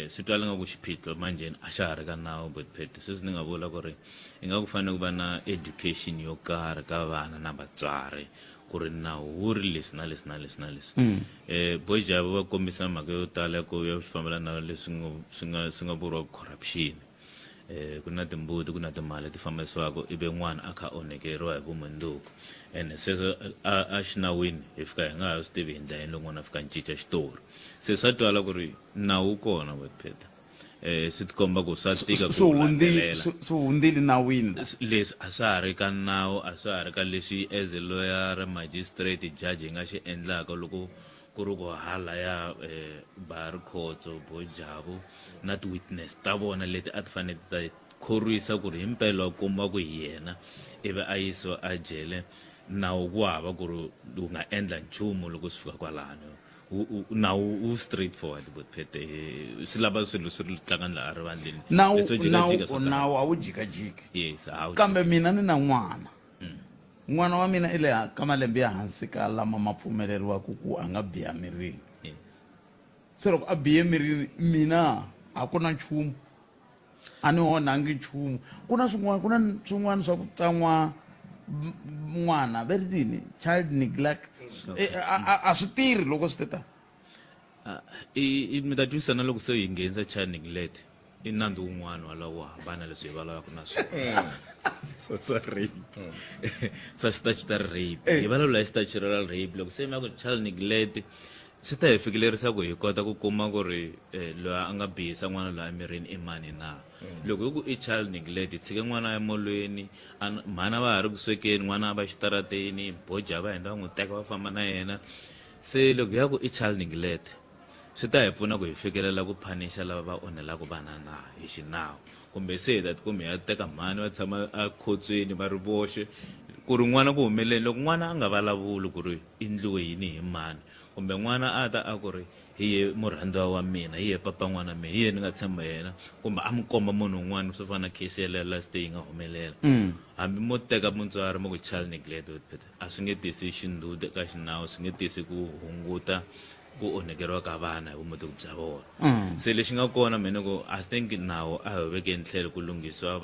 Speaker 19: swi twala nga ku xiphiqo manjeni a xa ha ri ka nawu Botpete sweswi ni nga vula ku ri hi nga ku fanele ku va na education yo karhi ka vana na vatswari ku ri nawu wu ri leswi na leswi na leswi na leswi Bujabu va kombisa mhaka yo tala ku ya fambelana na leswi swi nga vuriwa corruption ku na timbuti ku na timali ti fambisiwaka ibe n'wana a kha onhekeriwa hi vumundzuku ene sweswo a xinawini hi fika hi nga ha swi tivi hi ndlayeni loko n'wana a fika cinca xitori se swa twala ku ri nawu kona Botpete swi tikomba ku swa tika ku
Speaker 2: swi hundzile nawini
Speaker 19: leswi a swa ha ri ka nawu a swa ha ri ka leswi as a lawyer magistrate judge hi nga xi endlaka loko ku ri ku halaya Barry Khotso Bujabu na ti-witness ta vona leti a ti fanele ta khorwisa ku ri hi mpela wa komba ku yena ivi a yisiwa a jele nawu ku hava ku ri wu nga endla nchumu loko swi fika kwalano nawu wu straight forward Botpete swi lava swilo swi ri tlanga la erivandleni
Speaker 2: nawu a wu jikajiki
Speaker 19: yes
Speaker 2: kambe mina ni na n'wana wa mina i le ka malembe ya hansi ka lama ma pfumeleriwaka ku a nga biha mirini se loko a bihe mirini mina a ku na nchumu a ni onhangi nchumu ku na swin'wana swa ku tsan'wa n'wana va ri yini child neglect a swi tirhi loko swi te tani
Speaker 19: mi ta twisana loko se hi nghenisa child neglect i nandzu wun'wana walawo wo hambana leswi hi vulavulaka na swona swa rape swa statutory rape hi vulavula hi statutory rape loko se mi ya ku child neglect swi ta hi fikelerisa ku hi kota ku kuma ku ri loyi a nga bihisa n'wana loyi emirini i mani na loko hi ku i child neglect hi tshike n'wana emolweni mhana va ha ri ku swekeni n'wana a va xitarateni Bujabu va henda va n'wi teka va famba na yena se loko ya ku i child neglect swi ta hi pfuna ku hi fikelela ku phanisha lava va onhelaka vana na hi xinawu kumbe se hi ta kumbe ya teka mhani va tshama a khotsweni va ri voxe ku ri n'wana ku humeleli loko n'wana a nga vulavuli ku ri i endliwe yini hi mani kumbe n'wana a ta a ku ri hi ye murhandziwa wa mina hi ye papa n'wana mina hi ye ni nga tshemba yena kumbe a mi komba munhu un'wana swo fana na case yaleyo last day yi nga humelela hambi mo teka mutswari mo ku child neglect a swi nge tisi xindzhuti ka xinawu swi nge tisi ku hunguta ku onhekeriwa ka vana hi vumundzuku bya vona se lexi nga kona mina ku I think nawu a hi veke tlhelo ku lunghisiwa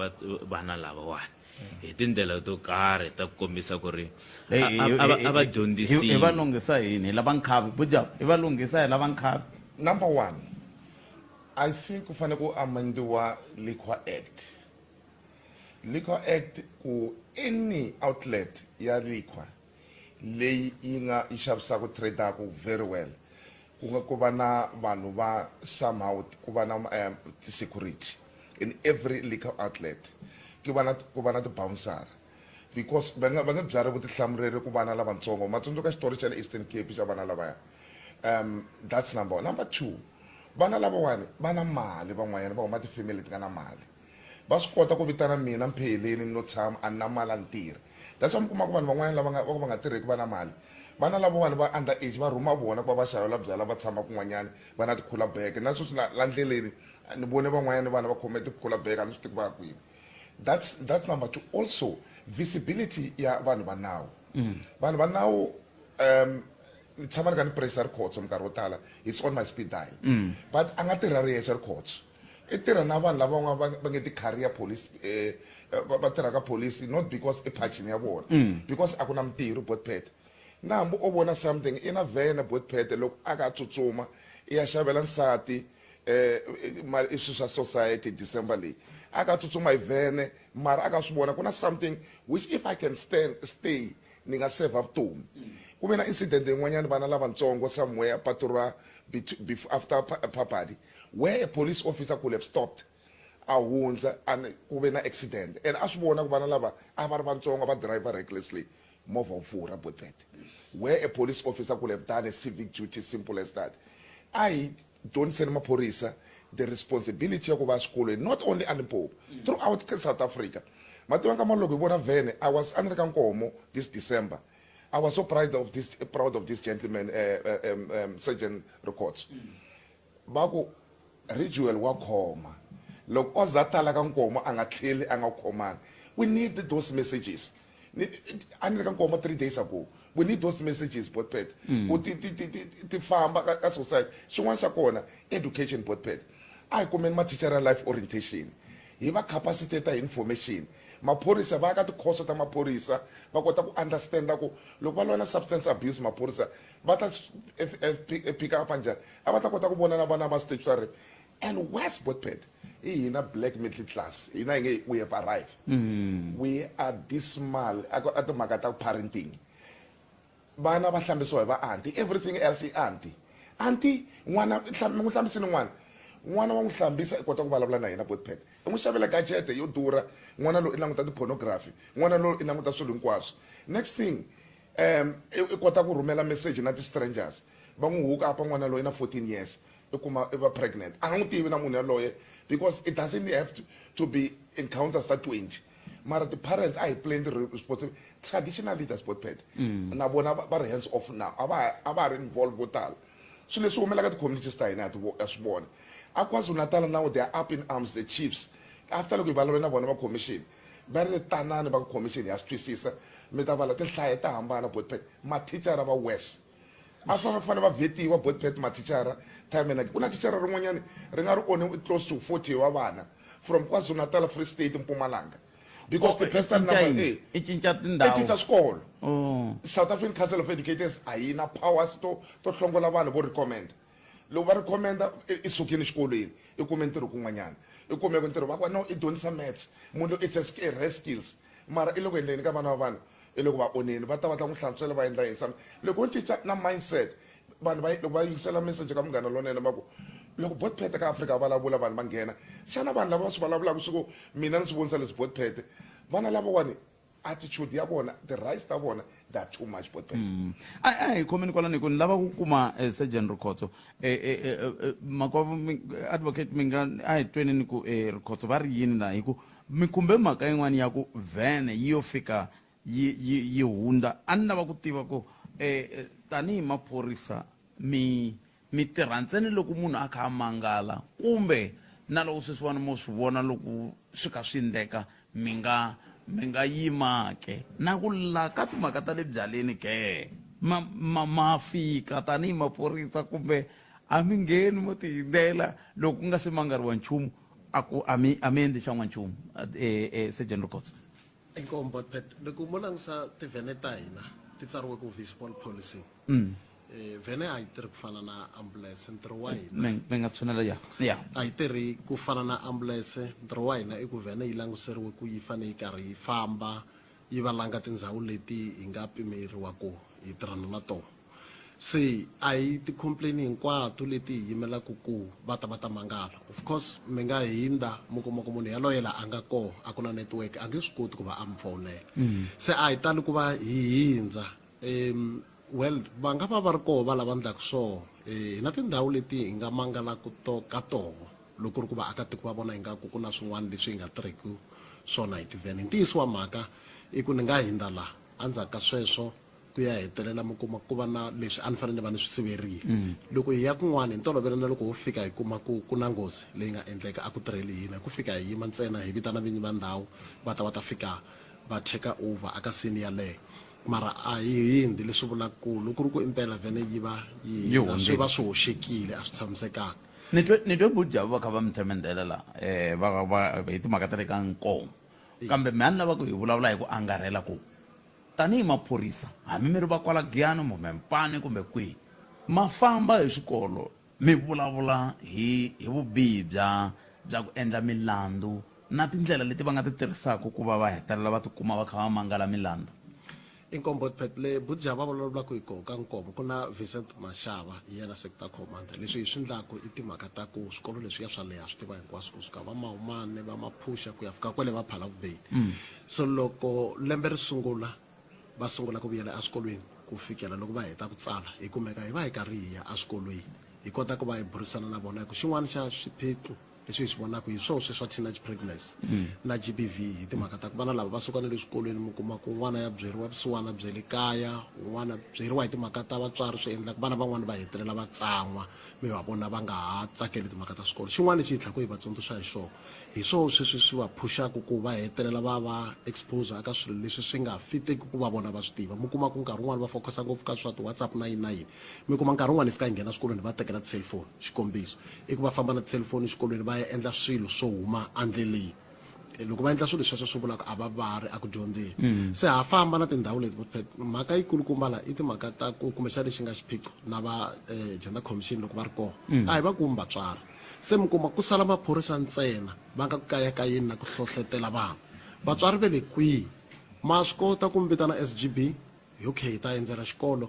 Speaker 19: vana lavawani hi tindlela to karhi ta ku kombisa ku ri a va dyondzisiwa
Speaker 2: hi va lunghisa yini hi lava nkhavi Bujabu hi va lunghisa hi lava nkhavi
Speaker 20: number 1 I think ku fanele ku amendiwa Liquor Act ku any outlet ya liquor leyi yi nga yi xavisaka tradeaka very well ku nga ku va na vanhu va somehow ku va na security in every liquor outlet ku va na ti-bouncer because va nga byari vutihlamuleri ku vana lavatsongo matsundzuka xitori xa le Eastern Cape xa vana lavaya. That's number one. Number two, vana lavawani va na mali van'wanyana va huma tifamily ti nga na mali va swi kota ku vitana mina mpheleni no tshama a na mali a ntirhi. That's why mi kuma ku vanhu van'wanyana lava va nga tirheki va na mali vana lavawani va under age va rhuma vona ku va va xavela byala va tshama kun'wanyana va na ti-cooler bag na sweswi la ndleleni ni vone van'wanyana vana va khome ti-cooler bag a ni swi tivi va ya kwini. That's number two. Also visibility ya vanhu va nawu vanhu va nawu ni tshama ni ka ni pressure courts minkarhi wo tala it's on my speed dial but a nga tirha rehearsal courts i tirha na vanhu lava va nge ti-career police va tirhaka police not because i phachini ya vona because a ku na mintirho botpet na hambi o vona something i na vhene botpet loko a ka tsutsuma i ya xavela nsati i swilo swa society December leyi a ka tsutsuma hi vhene mara a ka swi vona ku na something which if I can stay ni nga save vutomi ku ve na incident yin'wanyana vana lavatsongo somewhere patrol after Papadi where a police officer could have stopped a hundza and ku ve na accident and a swi vona ku vana lava a va ri vatsongo va driver recklessly movha wu fura botpet where a police officer could have done a civic duty simple as that. I don't send maphorisa the responsibility ya ku va xikolweni not only a Limpopo throughout South Africa. Mativa ka maloko hi vona vhene I was under ka Nkomo this December. I was so proud of this gentleman, Sergeant Records. Baku ritual wa khoma. Loko ozatala ka Nkomo anga tlheli anga khomanga. We need those messages. Under ka Nkomo 3 days ago. We need those messages, Botpet. Ti famba ka society. Xin'wana xa kona education Botpet. I commend my teacher life orientation. Hi va capacitator information. Maphorisa va ka ti-course ta maphorisa va kota ku understand ku loko va lwa na substance abuse maphorisa va ta pick up njhani a va ta kota ku vona na vana va statutory and West Botpet hi hina black middle class hina hi nge we have arrived we are dismal a timhaka ta parenting vana va hlambisiwa hi va auntie everything else i auntie n'wana mi n'wi hlambisini n'wana wa n'wi hlambisa i kota ku vulavula na hina Botpet i n'wi xavela gadget yo durha n'wana loyi i languta ti-pornography n'wana loyi i languta swilo hinkwaswo next thing i kota ku rhumela message na ti-strangers va n'wi huka apa n'wana loyi na 14 years i kuma i va pregnant a nga n'wi tivi na munhu yaloye because it doesn't have to be encounters ta 20 mara ti-parent a hi playing the responsibility traditional leaders Botpet na vona va ri hands off now a va ri involved vo tala swilo leswi humelaka ti-communities ta hina ha swi vona a KwaZulu-Natal now they are up in arms the chiefs after loko hi vulavula na vona va commission va ri tanani va commission ya swi twisisa mi ta vala tinhlayo ta hambana Botpet mathicara va west a fanele va vhetiwa Botpet mathicara time na ku na thicara rin'wanyana ri nga ri only close to 40 wa vana from KwaZulu-Natal Free State Mpumalanga because the personal number
Speaker 2: i cinca tindhawu
Speaker 20: i cinca swikolo South African Council of Educators a yi na powers to hlongola vanhu vo recommend loko va recommenda i sukini xikolweni i kume ntirho kun'wanyana i kumeka ntirho va ku no i dyondzisa maths munhu it's a rare skills mara i loko endleni ka vana va vanhu i loko va oneni va ta n'wi hlantswela va endla yini loko u cinca na mindset vanhu loko va yingisela message ka munghana lonene va ku loko Botpet ka Afrika va vulavula vanhu va nghena xana vanhu lava va swi vulavulaka swi ku mina ni swi vonisa leswi Botpet vana lavawani attitude ya vona the rights ta vona they are too much Botpet
Speaker 2: hi khomeni kwalani ku ni lava ku kuma Sergeant Rikhotso advocate mi nga a hi twenini ku Rikhotso va ri yini na hi ku mi kumbe mhaka yin'wana ya ku vhene yi yo fika yi hundza a ni lava ku tiva ku tanihi maphorisa mi tirha ntsena loko munhu a kha a mangala kumbe na loko sweswiwani mo swi vona loko swi kha swi endleka mi nga yimake na ku la ka timhaka ta le byaleni ke ma fika tanihi maphorisa kumbe a mi ngheni mo tiyindlela loko ku nga se mangariwa nchumu a mi endli xa n'wanchumu Sergeant Rikhotso
Speaker 18: inkomo Botpet loko mo langisa tivhene ta hina ti tsariwe ku visible policy vhene a yi tirhi ku fana na ambulance ntirho wa hina
Speaker 2: mi nga tshunela ya
Speaker 18: a yi tirhi ku fana na ambulance ntirho wa hina i ku vhene yi languseriwe ku yi fane yi karhi yi famba yi va langa tindhawu leti hi nga pimeriwa ku hi tirhana na tona se a hi ti-complain hinkwato leti hi yimelaka ku va ta mangala. Of course mi nga hinda mi kuma ku munhu yaloye la a nga koho a ku na network a nge swi koti ku va a mi fonela se a hi tali ku va hi hindza well va nga va ri koho va lava endlaka swona hi na tindhawu leti hi nga mangalaka ka toho loko ri ku vaakatiko va vona ingaku ku na swin'wana leswi hi nga tirheki swona hi tivhene. Ntiyiso wa mhaka i ku ni nga hindza laha endzhaku ka sweswo ku ya hetelela mi kuma ku va na leswi a ni fanele ni va ni swi siverile loko hi ya kun'wana hi ntolovelo na loko ho fika hi kuma ku na nghozi leyi nga endleka a ku tirheli hina hi ku fika hi yima ntsena hi vitana vinyi va ndhawu va ta fika va take over aka scene yaleyo mara a hi hindi leswi vulaka ku loko ri ku impela vhene yi va swi va swi hoxekile a swi tshamisekanga.
Speaker 2: ni twe budya va kha va mi themendela la hi timhaka ta le ka nkomo kambe mi a ni lava ku hi vulavula hi ku angarhela ku tanihi maphorisa hambi mi ri va kwala Giyani kumbe Mpane kumbe kwihi ma famba hi swikolo mi vulavula hi vubihi bya ku endla milandzu na tindlela leti va nga ti tirhisaka ku va va hetelela va tikuma va kha va mangala milandzu.
Speaker 18: Inkombo le budya va vulavulaka hi koho ka nkomo ku na Vincent Mashava hi yena sector commander leswi hi swi endlaka i timhaka ta ku swikolo leswi ya swa leha swi tiva hinkwaswo kusuka va Mahumane va Maphusha ku ya fika kwale va Phalavubeni so loko lembe ri sungula va sungula ku vuyela eswikolweni ku fikela loko va heta ku tsala hi kumeka hi va hi karhi hi ya eswikolweni hi kota ku va hi burisana na vona hi ku xin'wana xa swiphiqo leswi hi swi vonaka hi swona swa teenage pregnancy na GBV hi timhaka ta ku vana lava va suka na le swikolweni mi kuma ku n'wana ya byeriwa vusiwana bya le kaya un'wana byeriwa hi timhaka ta vatswari swi endla ku vana van'wana va hetelela va tsan'wa mi va vona va nga ha tsakeli timhaka ta swikolo. Xin'wana lexi hi tlhaka hi va tsundzuxa hi swona swi va pushaka ku va hetelela va expose aka swilo leswi swi nga fiteki ku va vona va swi tiva mi kuma ku nkarhi wun'wana va focusa ngopfu ka swa ti-WhatsApp na yini mi kuma nkarhi wun'wana hi fika hi nghena swikolweni va tekela ti-cellphone xikombiso i ku va famba na ti-cellphone xikolweni va ya endla swilo swo huma andleleni loko va endla swilo sweswo swi vulaka a va ri aku dyondzeni se ha famba na tindhawu leti mhaka yikulukumba la i timhaka ta ku kumbexana lexi nga xiphiqo na va gender commission loko va ri kona a hi va kumi vatswari se mi kuma ku sala maphorisa ntsena va nga ku kayakayeni na ku hlohlotela vana vatswari ve le kwihi ma swi kota ku mi vitana SGB okay hi ta endzela xikolo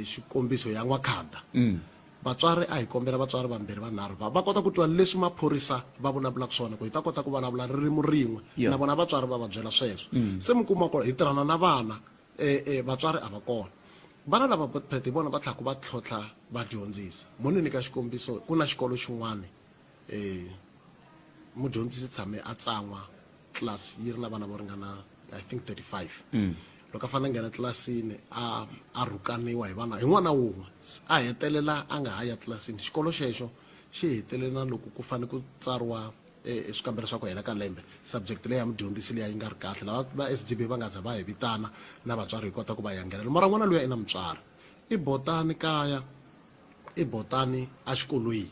Speaker 18: xikombiso ya n'wakhada vatswari a hi kombela vatswari vambirhi vanharhu va kota ku twa leswi maphorisa va vulavulaka swona ku hi ta kota ku vulavula ririmi rin'we na vona vatswari va va byela sweswo se mi kuma ku hi tirhana na vana vatswari a va kona vana lava botpet hi vona va tlhaka va tlhontlha vadyondzisi mo ni nyika xikombiso ku na xikolo xin'wana mudyondzisi tshame a tsan'wa class yi ri na vana vo ringana I think 35 loko a fanele nghena tlilasini a rhukaniwa hi vana hi n'wana wun'we a hetelela a nga ha ya tlilasini xikolo xexo xi hetelela loko ku fanele ku tsariwa swikambelo swa ku hela ka lembe subject leyi ya mudyondzisi leyi yi nga ri kahle lava va SGB va nga za va hi vitana na vatswari hi kota ku va yangelela mara n'wana luya i na mutswari i botani kaya i botani a xikolweni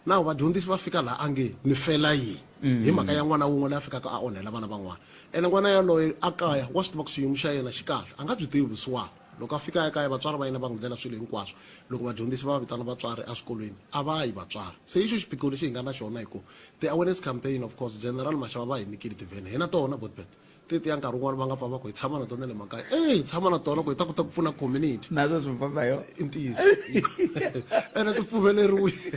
Speaker 18: na vadyondzisi va fika laha a nge ni fela yihi hi mhaka ya n'wana wun'we leyi a fikaka a onhela vana van'wana ene n'wana yaloye a kaya wa swi tiva ku xiyimo xa yena xi kahle a nga byi tivi vusiwana loko a fika ekaya vatswari va yena va n'wi ndlela swilo hinkwaswo loko vadyondzisi va vitana vatswari eswikolweni a va yi vatswari se hi xo xiphiqo lexi hi nga na xona hi ku ti-awareness campaign of course general Mashava va hi nyikile tivhene hi na tona botbet teti ya nkarhi wun'wana va nga famba ku hi tshama na tona le makaya hi tshama na tona ku hi ta kota ku pfuna community
Speaker 2: nazo swi famba yo
Speaker 18: i ntiyiso ene ti pfumeleriwile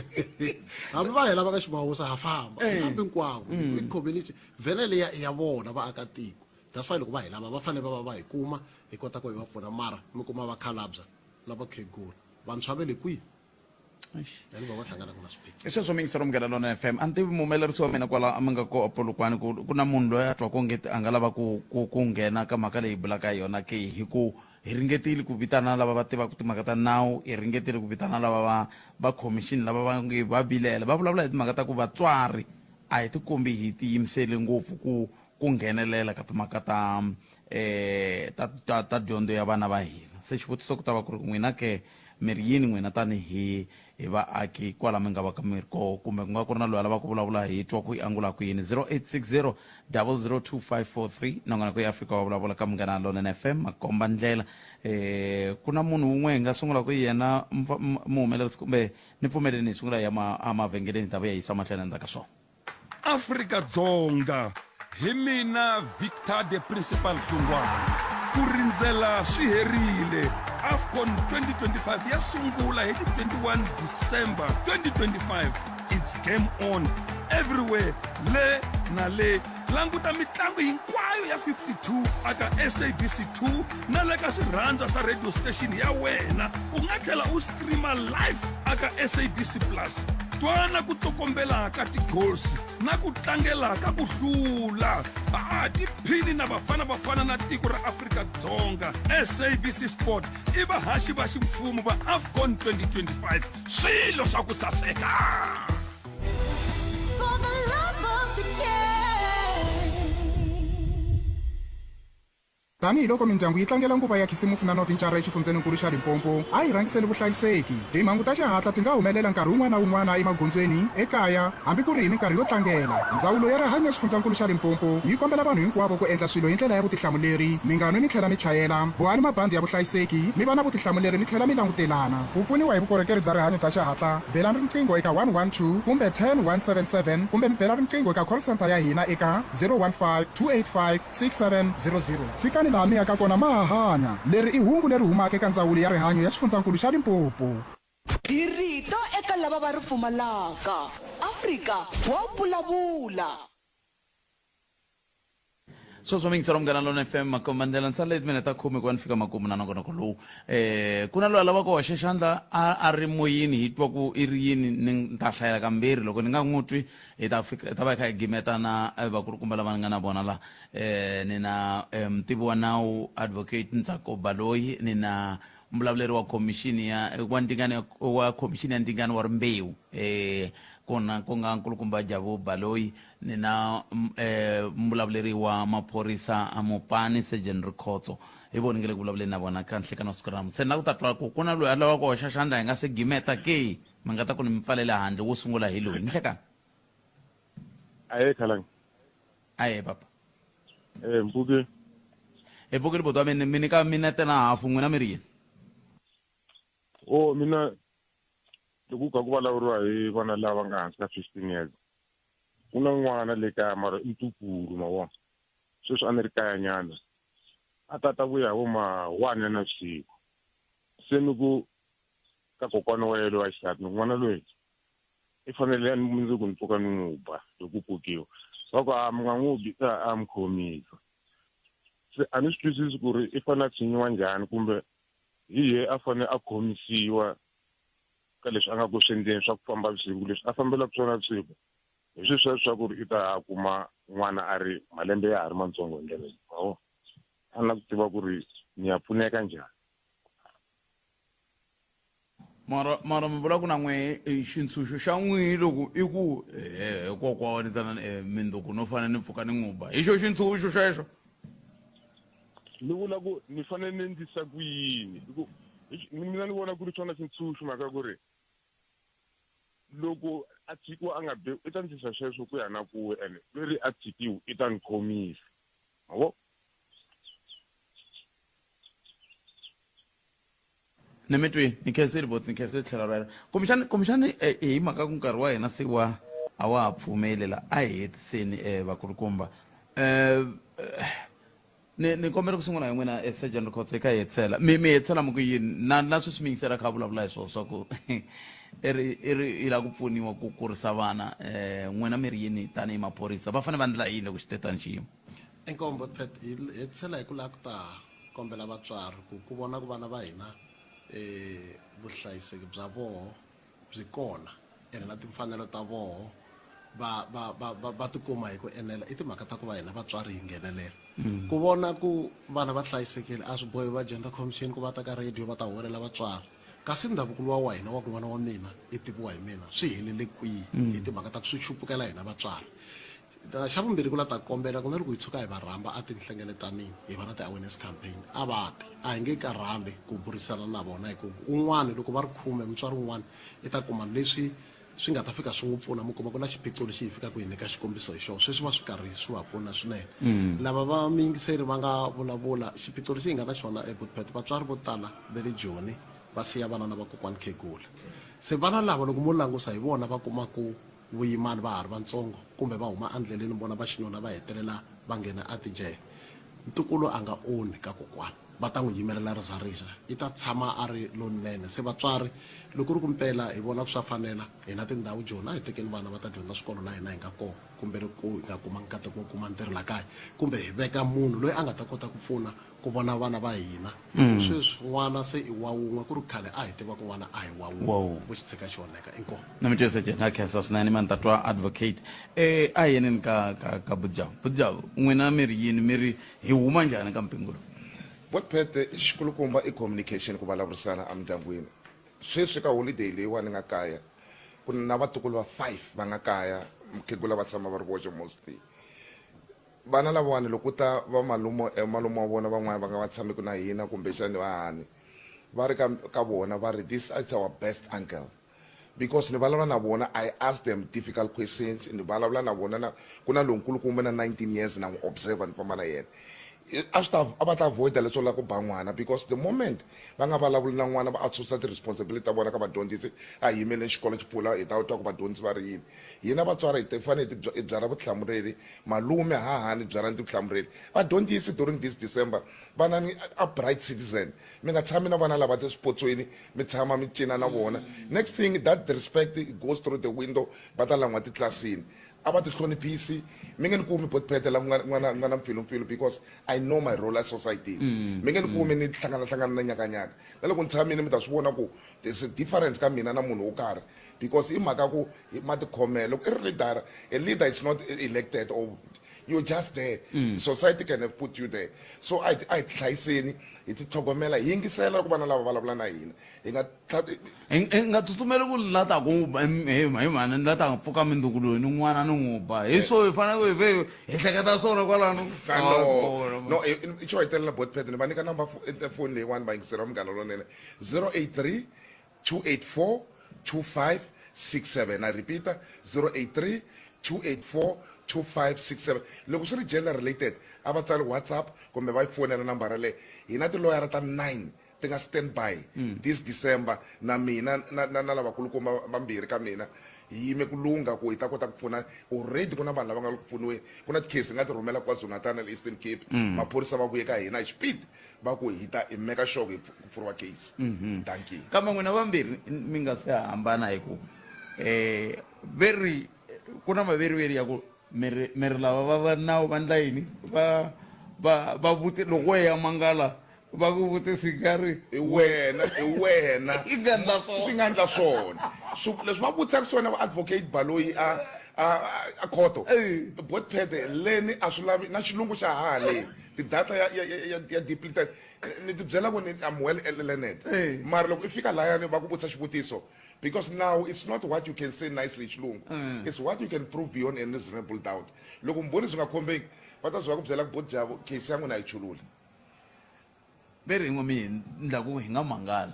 Speaker 18: hambi va hela va ka Ximawusa ha famba hambi hinkwavo i community vhene leya i ya vona vaakatiko that's why loko va hi lava va fanele va hi kuma hi kota ku hi va pfuna mara mi kuma vakhalabya na vakhegula vantshwa ve le kwihi yani va hlangana ku na swiphiqo
Speaker 2: i sweswo mi yingisela Munghana Lonene FM a ni tivi muhumelerisi wa mina kwala a mi nga ko Polokwane ku na munhu loyi a twa ku ngeti a nga lava ku nghena ka mhaka leyi hi bulaka yona ke hi ku hi ringetile ku vitana lava va tivaka timhaka ta nawu hi ringetile ku vitana lava va commission lava va nge va bilela va vulavula hi timhaka ta ku vatswari a hi tikombi hi tiyimiseli ngopfu ku nghenelela ka timhaka ta dyondzo ya vana va hina se xivutiso ku ta va ku ri n'wina ke miri yini n'wina tanihi vaaki kwala mi nga va ka miri koho kumbe ku nga ku ri na loyi a lava ku vulavula hi twa ku hi angula ku yini 0860 002543 nongana ku ya Afrika wa vulavula ka Munghana Lonene FM makomba ndlela ku na munhu wun'we hi nga sungula ku yena muhumelerisi kumbe ni pfumeleni hi sungula ya mavhengeleni ta va ya yisa mahlweni endzhaku ka swona
Speaker 21: Afrika-Dzonga hi mina Victor the Principal Hlungwane ku rindzela swi herile AFCON 2025 ya sungula hi 21 December 2025. It's game on everywhere, le na le. Languta mitlangu hinkwayo ya 52 aka SABC2 na le ka swirhandza swa radio station ya wena. U nga tlhela u streama live aka SABC Plus. Twana ku tsokombela ka ti-goals na ku tlangela ka ku hlula. Tiphini na bafana na tiko ra Afrika-Dzonga. SABC Sport i vahaxi va ximfumo va AFCON 2025. Swilo swa ku saseka.
Speaker 22: Tanihiloko mindyangu yi tlangela nguva ya khisimusi na novincara exifundzeninkulu xa Limpopo, a hi rhangiseni vuhlayiseki. Timhangu ta xihatla ti nga humelela nkarhi wun'wana na wun'wana emagondzweni, ekaya, hambi ku ri hi minkarhi yo tlangela. Ndzawulo ya rihanyo ya xifundzeninkulu xa Limpopo yi kombela vanhu hinkwavo ku endla swilo hi ndlela ya vutihlamuleri. Mi nga nwi mi tlhela mi chayela, bohani mabandi ya vuhlayiseki, mi va na vutihlamuleri mi tlhela mi langutelana. Ku pfuniwa hi vukorhokeri bya rihanyo bya xihatla, belani riqingho eka 112 kumbe 10177 kumbe mi bela riqingho eka call center ya hina eka 015 285 6700. Fikani laha mi yaka kona ma hanya. Leri i hungu leri humaka eka ndzawulo ya rihanyo ya xifundzeninkulu xa Limpopo.
Speaker 6: Hi rito eka lava va ri pfumalaka. Afrika wa vulavula.
Speaker 2: Sweswo mi ngisela Munghana Lonene FM makomandela nsale minute khume ku fika makumu na nongonoko lowu. Ku na loyi a lava ku hoxa xandla a ri moyini hi twa ku i ri yini ni ta hlayela kambirhi loko ni nga n'wi twi hi ta va hi kha hi gimeta na vakulukumba lava ni nga na vona la. Ni na mutivi wa nawu advocate Ntsako Baloyi, ni na mbulavuleri wa khomixini wa khomixini ya ntingano wa rimbewu kona ku nga nkulukumba Jabu Baloyi, ni na mbulavuleri wa maphorisa a Mopani Sergeant Rikhotso. Hi vona ngele ku vulavuleni na vona ka nhlekano siku ra se na ku ta twa ku ku na loyi a lava ku hoxa xandla hi nga se gimeta ke mi nga ta ku ni mi pfalela handle wo sungula hi loyi ni hlekana.
Speaker 4: Aye Khalang.
Speaker 2: Aye papa.
Speaker 4: Mpuke.
Speaker 2: Mpuke le botwa mi ni ka minute na hafu n'wina mi ri yini?
Speaker 4: Mina loko ka ku vulavuriwa hi vana lava nga hansi ka 15 years, ku na n'wana le kaya mara i ntukulu ma vona. Sweswi a ni ri kaya nyana a ta vuya vo ma 1 ya navusiku. Se ni ku ka kokwana wa yena wa xisati, n'wana loyi i fanele ni mundzuku ni pfuka ni n'wi ba loko ku kokiwa. Soko mi nga n'wi bi a mi khomisa. Se a ni swi twisisi ku ri i fanele a tshinyiwa njhani kumbe hi ye a fanele a khomisiwa ka leswi a nga ku swendleni swa ku famba vusiku leswi a fambelaka swona vusiku. Hi sweswo swa ku ri i ta kuma n'wana a ri malembe ya ha ri matsongo hi ndlela leyi. A na ku tiva ku ri ni ya pfuneka njhani.
Speaker 2: Mara mi vula ku na n'we xintshunxo xa n'wi loko i ku kokwana ni tsana mindzuku no fana ni pfuka ni n'wi ba. Hi xo xintshunxo xexo?
Speaker 4: Ni vula ku ni fanele ni endlisa ku yini? Mina ni vona ku ri swona xintshunxo mhaka ku ri loko a tshikiwa a nga be i ta ndlisa sweswo ku ya na kuwe ene leri a tshikiwa i ta ni khomisa. Mavo?
Speaker 2: Ni mi twi ni khensile ni khensile tlhelo rero. Kumbexani hi mhaka ku nkarhi wa hina se a wa ha pfumelela a hi hetiseni vakulukumba. Ni kombela ku sungula hi n'wina Sergeant Rikhotso eka hi hetisela. Mi hetisela mi ku yini na sweswi mi yingisela kha vulavula hi swona swa ku i la ku pfuniwa ku kurisa vana n'wina mi ri yini tanihi maphorisa va fanele va ndla yini loko xitetani xiyimo?
Speaker 18: Enkombo Pet hi hetisela hi ku lava ku ta kombela vatswari ku vona ku vana va hina vuhlayiseki bya voho byi kona ene na timfanelo ta voho va tikuma hi ku enela i timhaka ta ku va hina vatswari hi nghenelela ku vona ku vana va hlayisekile a swi bohi va Gender Commission ku va ta ka radio va ta holela vatswari kasi ndhavuko wa hina wa ku n'wana wa mina i tiviwa hi mina swi helele kwihi hi timhaka ta ku swi xupukela hina vatswari. Xa vumbirhi ku la ta kombela ku na loko hi tshuka hi va rhamba a tinhlengeletanini hi va na ti-awareness campaign a va ti a hi nge karhali ku burisana na vona hikuva un'wana loko va ri 10 mutswari un'wana i ta kuma leswi swi nga ta fika swi n'wi pfuna mi kuma ku na xiphiqo lexi hi fikaka hi nyika xikombiso hi xona sweswi va swi karhi swi va pfuna swinene. Lava va miyingiseri va nga vulavula xiphiqo lexi hi nga na xona eBushbuck vatswari vo tala va le Joni va siya vana na vakokwani khegula se vana lava loko mo langusa hi vona va kuma ku vuyimani va ha ri vatsongo kumbe va huma andleleni vona va xinuna va hetelela va nghena atijele ntukulu a nga oni ka kokwana va ta n'wi yimelela rizarixa i ta tshama a ri lonene se vatswari loko ri ku mpela hi vona ku swa fanela hina tindhawu jona hi tekeni vana va ta dyondza swikolo la hina hi nga kona kumbe loko hi nga kuma nkateko wo kuma ntirho la kaya kumbe hi veka munhu loyi a nga ta kota ku pfuna ku vona vana va hina sweswi n'wana se i wa wun'we ku ri khale a hi tiva ku n'wana a hi wa wun'we vo xi tshika xi onheka inkomu
Speaker 2: na micese jena khensa swinene mani tatwa advocate a hi yeneni ka budjavu n'wina mi ri yini mi ri hi huma njhani ka mpingu lowu
Speaker 20: Botpete xikulukumba i communication ku vulavurisana emindyangwini sweswi ka holiday leyiwani nga kaya ku na vatukulu va 5 va nga kaya mukhegula va tshama va ri voxe mostly vana lavawani loko ta va malumo wa vona van'wana va nga va tshameki na hina kumbexani vahani va ri ka vona va ri this is our best uncle because ni vulavula na vona I ask them difficult questions ni vulavula na vona ku na lonkulukumba na 19 years na n'wi observa ni famba na yena a va ta avoida leswo la ku ba n'wana because the moment va nga vulavuli na n'wana va outsourca ti-responsibility ta vona ka vadyondzisi a hi yimele xikolo xi pfula hi ta twa ku vadyondzi va ri yini hina vatswari hi fanele hi byala vutihlamuleri malume hahani byala ni vutihlamuleri vadyondzisi during this December vana ni a bright citizen mi nga tshami na vana lava tiswipotsweni mi tshama mi cina na vona next thing that the respect goes through the window va ta lan'wa titlilasini a va ti hloniphisi mi nge ni kumi Botpete la n'wana na mpfilumpfilu because I know my role as society mi nge ni kumi ni hlangana na nyakanyaka na loko ni tshamini mi ta swi vona ku there's a difference ka mina na munhu wo karhi because i mhaka ku ma tikhomela loko I ri leader a leader is not elected or you're just there society can have put you there so I hlayiseni hi ti tlhogomela hi yingisela ku vana lava vulavula na hina hi
Speaker 2: nga tsutsumeli ku lata ku hi mani ni lata nga pfuka mindzuku loyi ni n'wana ni n'wi ba hi so hi fanele hi hleketa swona kwalano
Speaker 20: no i xo hetelela Botpete ni va nyika number phone leyiwani va yingisela munghana lonene 083 284 2567 I repeat 083 284 2567 loko swi ri gender related a va tsali WhatsApp kumbe va yi fonela nambara le hina tiloyara ta 9 ti nga stand by this December na mina na lavakulukumba vambirhi ka mina hi yime ku lunga ku hi ta kota ku pfuna already ku na vanhu lava nga le ku pfuniweni ku na tikhesi nga ti rhumela KwaZulu-Natal na Eastern Cape maphorisa va vuye ka hina hi speed va ku hi ta hi meka sure ku pfuriwa case thank you
Speaker 2: kambe n'wina vambirhi mi nga se hambana hi ku ku na maveriweri ya ku miri lava va nawu va ndla yini va vuti loko ya mangala va ku vutisi nkarhi
Speaker 20: i wena swi nga endla swona leswi va vutisaka swona va advocate Baloyi a khoto Botpete leni a swi lavi na xilungu xa hale tidata ya depleted ni ti byela ku ni I'm well learned mara loko I fika layani va ku vutisa xivutiso because now it's not what you can say nicely xilungu it's what you can prove beyond a reasonable doubt loko mboni swi nga khombeki va ta swi va ku byela ku Botjabo case ya n'wina yi chulula
Speaker 2: veri n'wami ndla ku hi nga mangala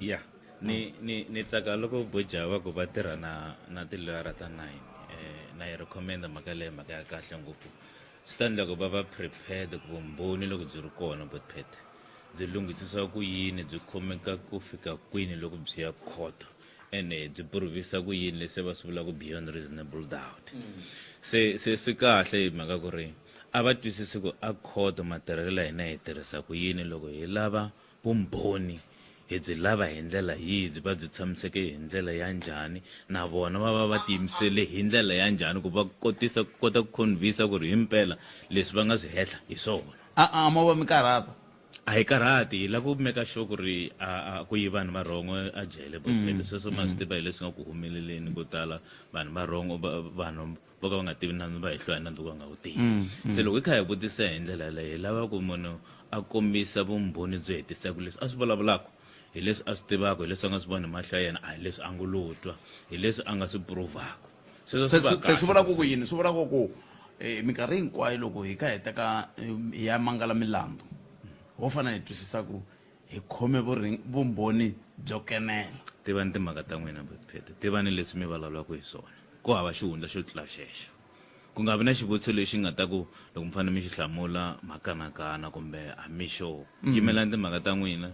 Speaker 19: ya ni tsaka loko Botjabo ku va tirha na tiloyara ta 9 na yi recommenda mhaka leyi mhaka ya kahle ngopfu swi ta endla ku va va prepared ku vumbhoni loko byi ri kona Botpete byi lunghisisa ku yini byi khomeka ku fika kwini loko byi ya court ene byi provisa ku yini leswi va swi vulaka beyond reasonable doubt se swi kahle hi mhaka ku ri a va twisisi ku a court matirhelo ya hina hi tirhisa ku yini loko hi lava vumbhoni hi byi lava hi ndlela yihi byi va byi tshamiseke hi ndlela ya njhani na vona va tiyimisele hi ndlela ya njhani ku va kota ku convince ku ri hi mpela leswi va nga swi hehla hi swona
Speaker 2: ma va mi karhata
Speaker 19: a hi karhati hi lava ku meka sure ku ri ku yi vanhu va rhongo a jele Botpete sweswo ma swi tiva hi leswi nga ku humeleleni ko tala vanhu va rhongo vanhu vo ka va nga tivi nandzu va hi hlwa hi nandzu va nga wu tivi se loko hi kha hi vutisa hi ndlela leyi hi lava ku munhu a kombisa vumbhoni byo hetiseka leswi a swi vulavulaka hi leswi a swi tivaka hi leswi a nga swi vona hi mahlo ya yena a hi leswi a ngo lo twa hi leswi a nga swi provaka
Speaker 2: swi vulaka ku yini swi vulaka ku minkarhi hinkwayo loko hi kha hi teka hi ya mangala milandzu ho fana hi twisisa ku hi khome vumbhoni byo kenela
Speaker 19: tivani timhaka ta n'wina Botpete tivani leswi mi vulavulaka hi swona ku hava xihundla xo tlula xexo ku nga vi na xivutiso lexi nga ta ku loko mi fanele mi xi hlamula makanakana kumbe a mi sure yimelani timhaka ta n'wina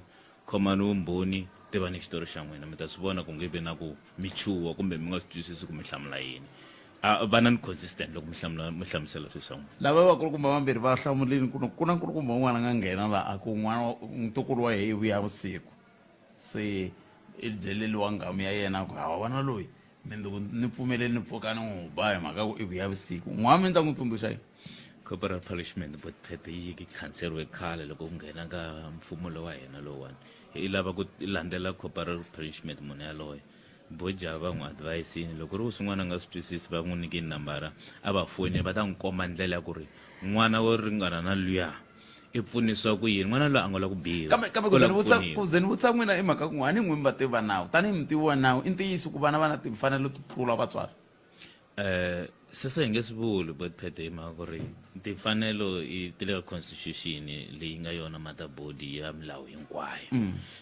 Speaker 19: khomani vumbhoni ti va ni xitori xa n'wina mi ta swi vona ku nge vi na ku mi chuha kumbe mi nga swi twisisi ku mi hlamula yini va na ni consistent loko mi hlamusela swilo swa n'wina
Speaker 2: lava vakulukumba vambirhi va hlamulini ku na nkulukumba un'wana nga nghena laha a ku n'wana ntukulu wa yehe vuya vusiku se i byeleliwa ngamu ya yena ku hawa vana loyi ni pfumeleli ni pfuka ni n'wi ba hi mhaka ku i vuya vusiku n'wana mi ta n'wi tsundzuxa yini
Speaker 19: corporal punishment but phete yi khanseriwe khale loko ku nghena ka mfumo lowa hina lowani i lava ku landzela corporal punishment munhu yaloye boja va n'wi advisini loko ri swin'wana nga swi twisisi va n'wi nyiki nambara a va fonini va ta n'wi komba ndlela ya ku ri n'wana wo ringana na luya i pfunisiwa ku yini n'wana loyi a nga la ku biha
Speaker 2: kambe ku ze ni vutisa n'wina i mhaka ku n'wana n'wini va tiva nawu tanihi mutivi wa nawu i ntiyiso ku vana va na timfanelo to tlula vatswari
Speaker 19: sweswo hi nge swi vuli but phete hi mhaka ku ri timfanelo ti le ka constitution leyi nga yona matabodi ya milawu hinkwayo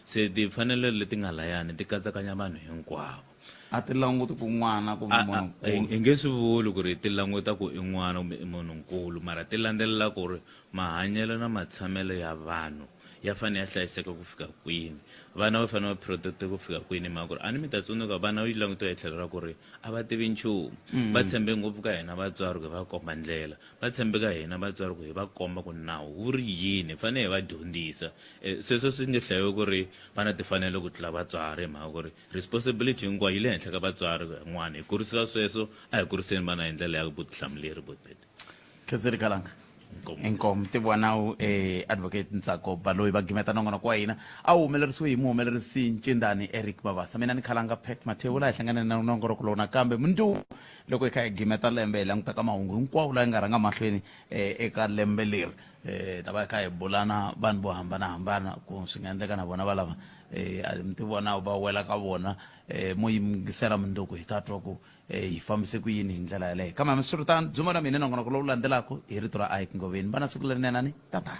Speaker 19: se timfanelo leti nga layani ti katsakanya vanhu hinkwavo
Speaker 2: a ti languti ku n'wana kumbe munhu
Speaker 19: hi nge swi vuli ku ri ti languta ku i n'wana kumbe i munhu nkulu mara ti landzelela ku ri mahanyelo na matshamelo ya vanhu ya fanele ya hlayiseka ku fika kwini vana va fanele va protecte ku fika kwini mhaka ku ri a ni mi ta tsundzuka vana yi langutiwa hi tlhelo ra ku ri a va tivi nchumu va tshembe ngopfu ka hina vatswari ku hi va komba ndlela va tshembe ka hina vatswari ku hi va komba ku nawu wu ri yini hi fanele hi va dyondzisa sweswo swi nge hlayiwe ku ri vana ti fanele ku tlula vatswari hi mhaka ku ri responsibility hinkwayo yi le henhla ka vatswari n'wana hi kurisisa sweswo a hi kuriseni vana hi ndlela ya vutihlamuleri botbet
Speaker 2: khenseli kalanga inkomo ti vonawu advocate Ntsako Baloyi va gimeta nongonoko wa hina a wu humelerisiwe hi muhumelerisi Ncindani Eric Mabasa mina ni khalanga Pat Mathewu la hi hlangane na nongonoko lowu nakambe mundu loko hi kha hi gimeta lembe hi languta ka mahungu hinkwawo la hi nga rhanga mahlweni eka lembe leri ta va hi kha hi bulana vanhu vo hambanahambana ku swi nga endleka na vona valava mi ti vona va wela ka vona mo yingisela munduku hi ta twa ku hi fambise ku yini hi ndlela yaleyo kambe hambiswiritano dzuma ra mina nongonoko lowu landzelaka hi rito ra Ike Ngoveni va na siku lerinenani tata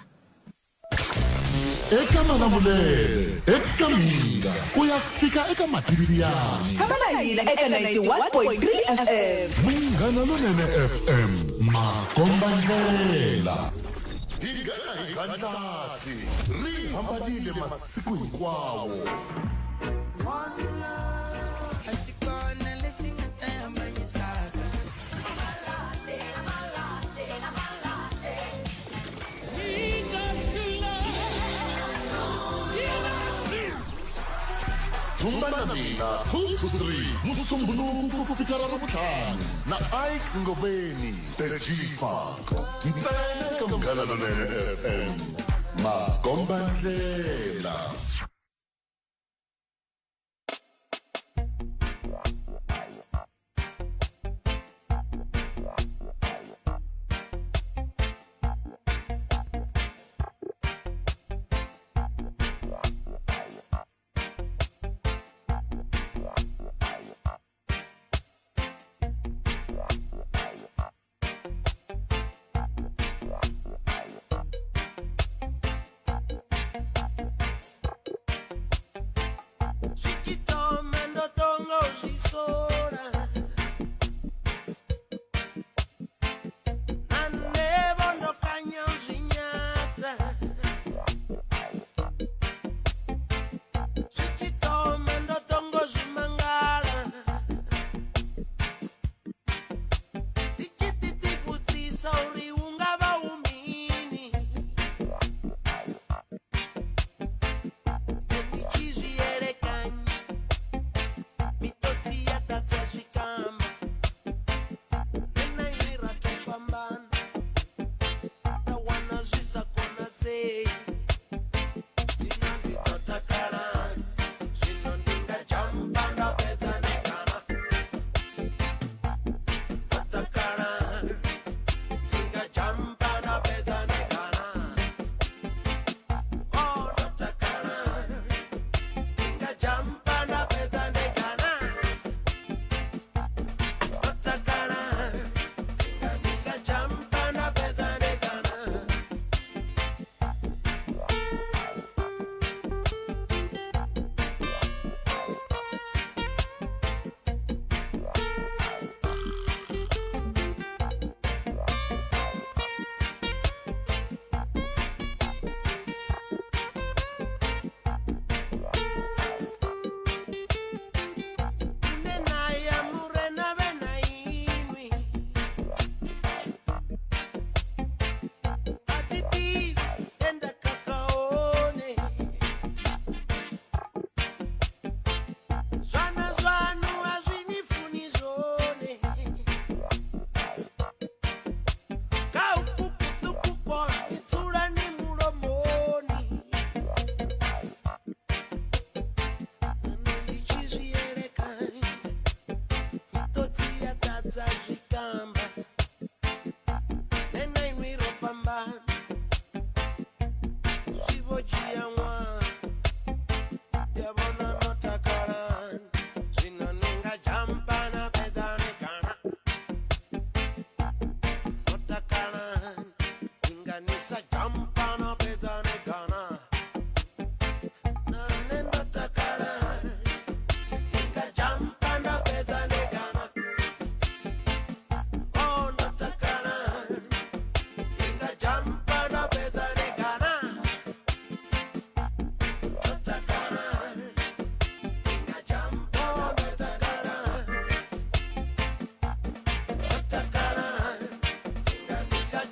Speaker 7: eka Malamulele eka Minga ku ya fika eka Matiriyani
Speaker 6: tshama hina eka 91.3 FM
Speaker 7: Munghana Lonene FM Makomba Ndlela Tingana hi Gandlati ri hambanile masiku hinkwawo Tumbana mina 2 to 3 Musumbuluku ku fika ra Ravutlhanu na Ike Ngoveni the G-Funk ntsena eka Munghana Lonene FM Makomba Ndlela.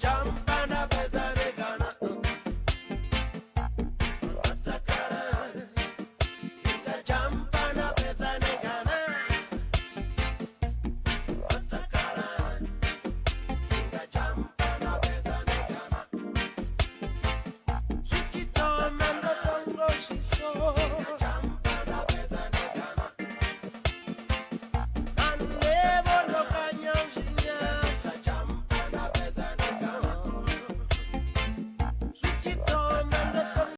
Speaker 3: Jump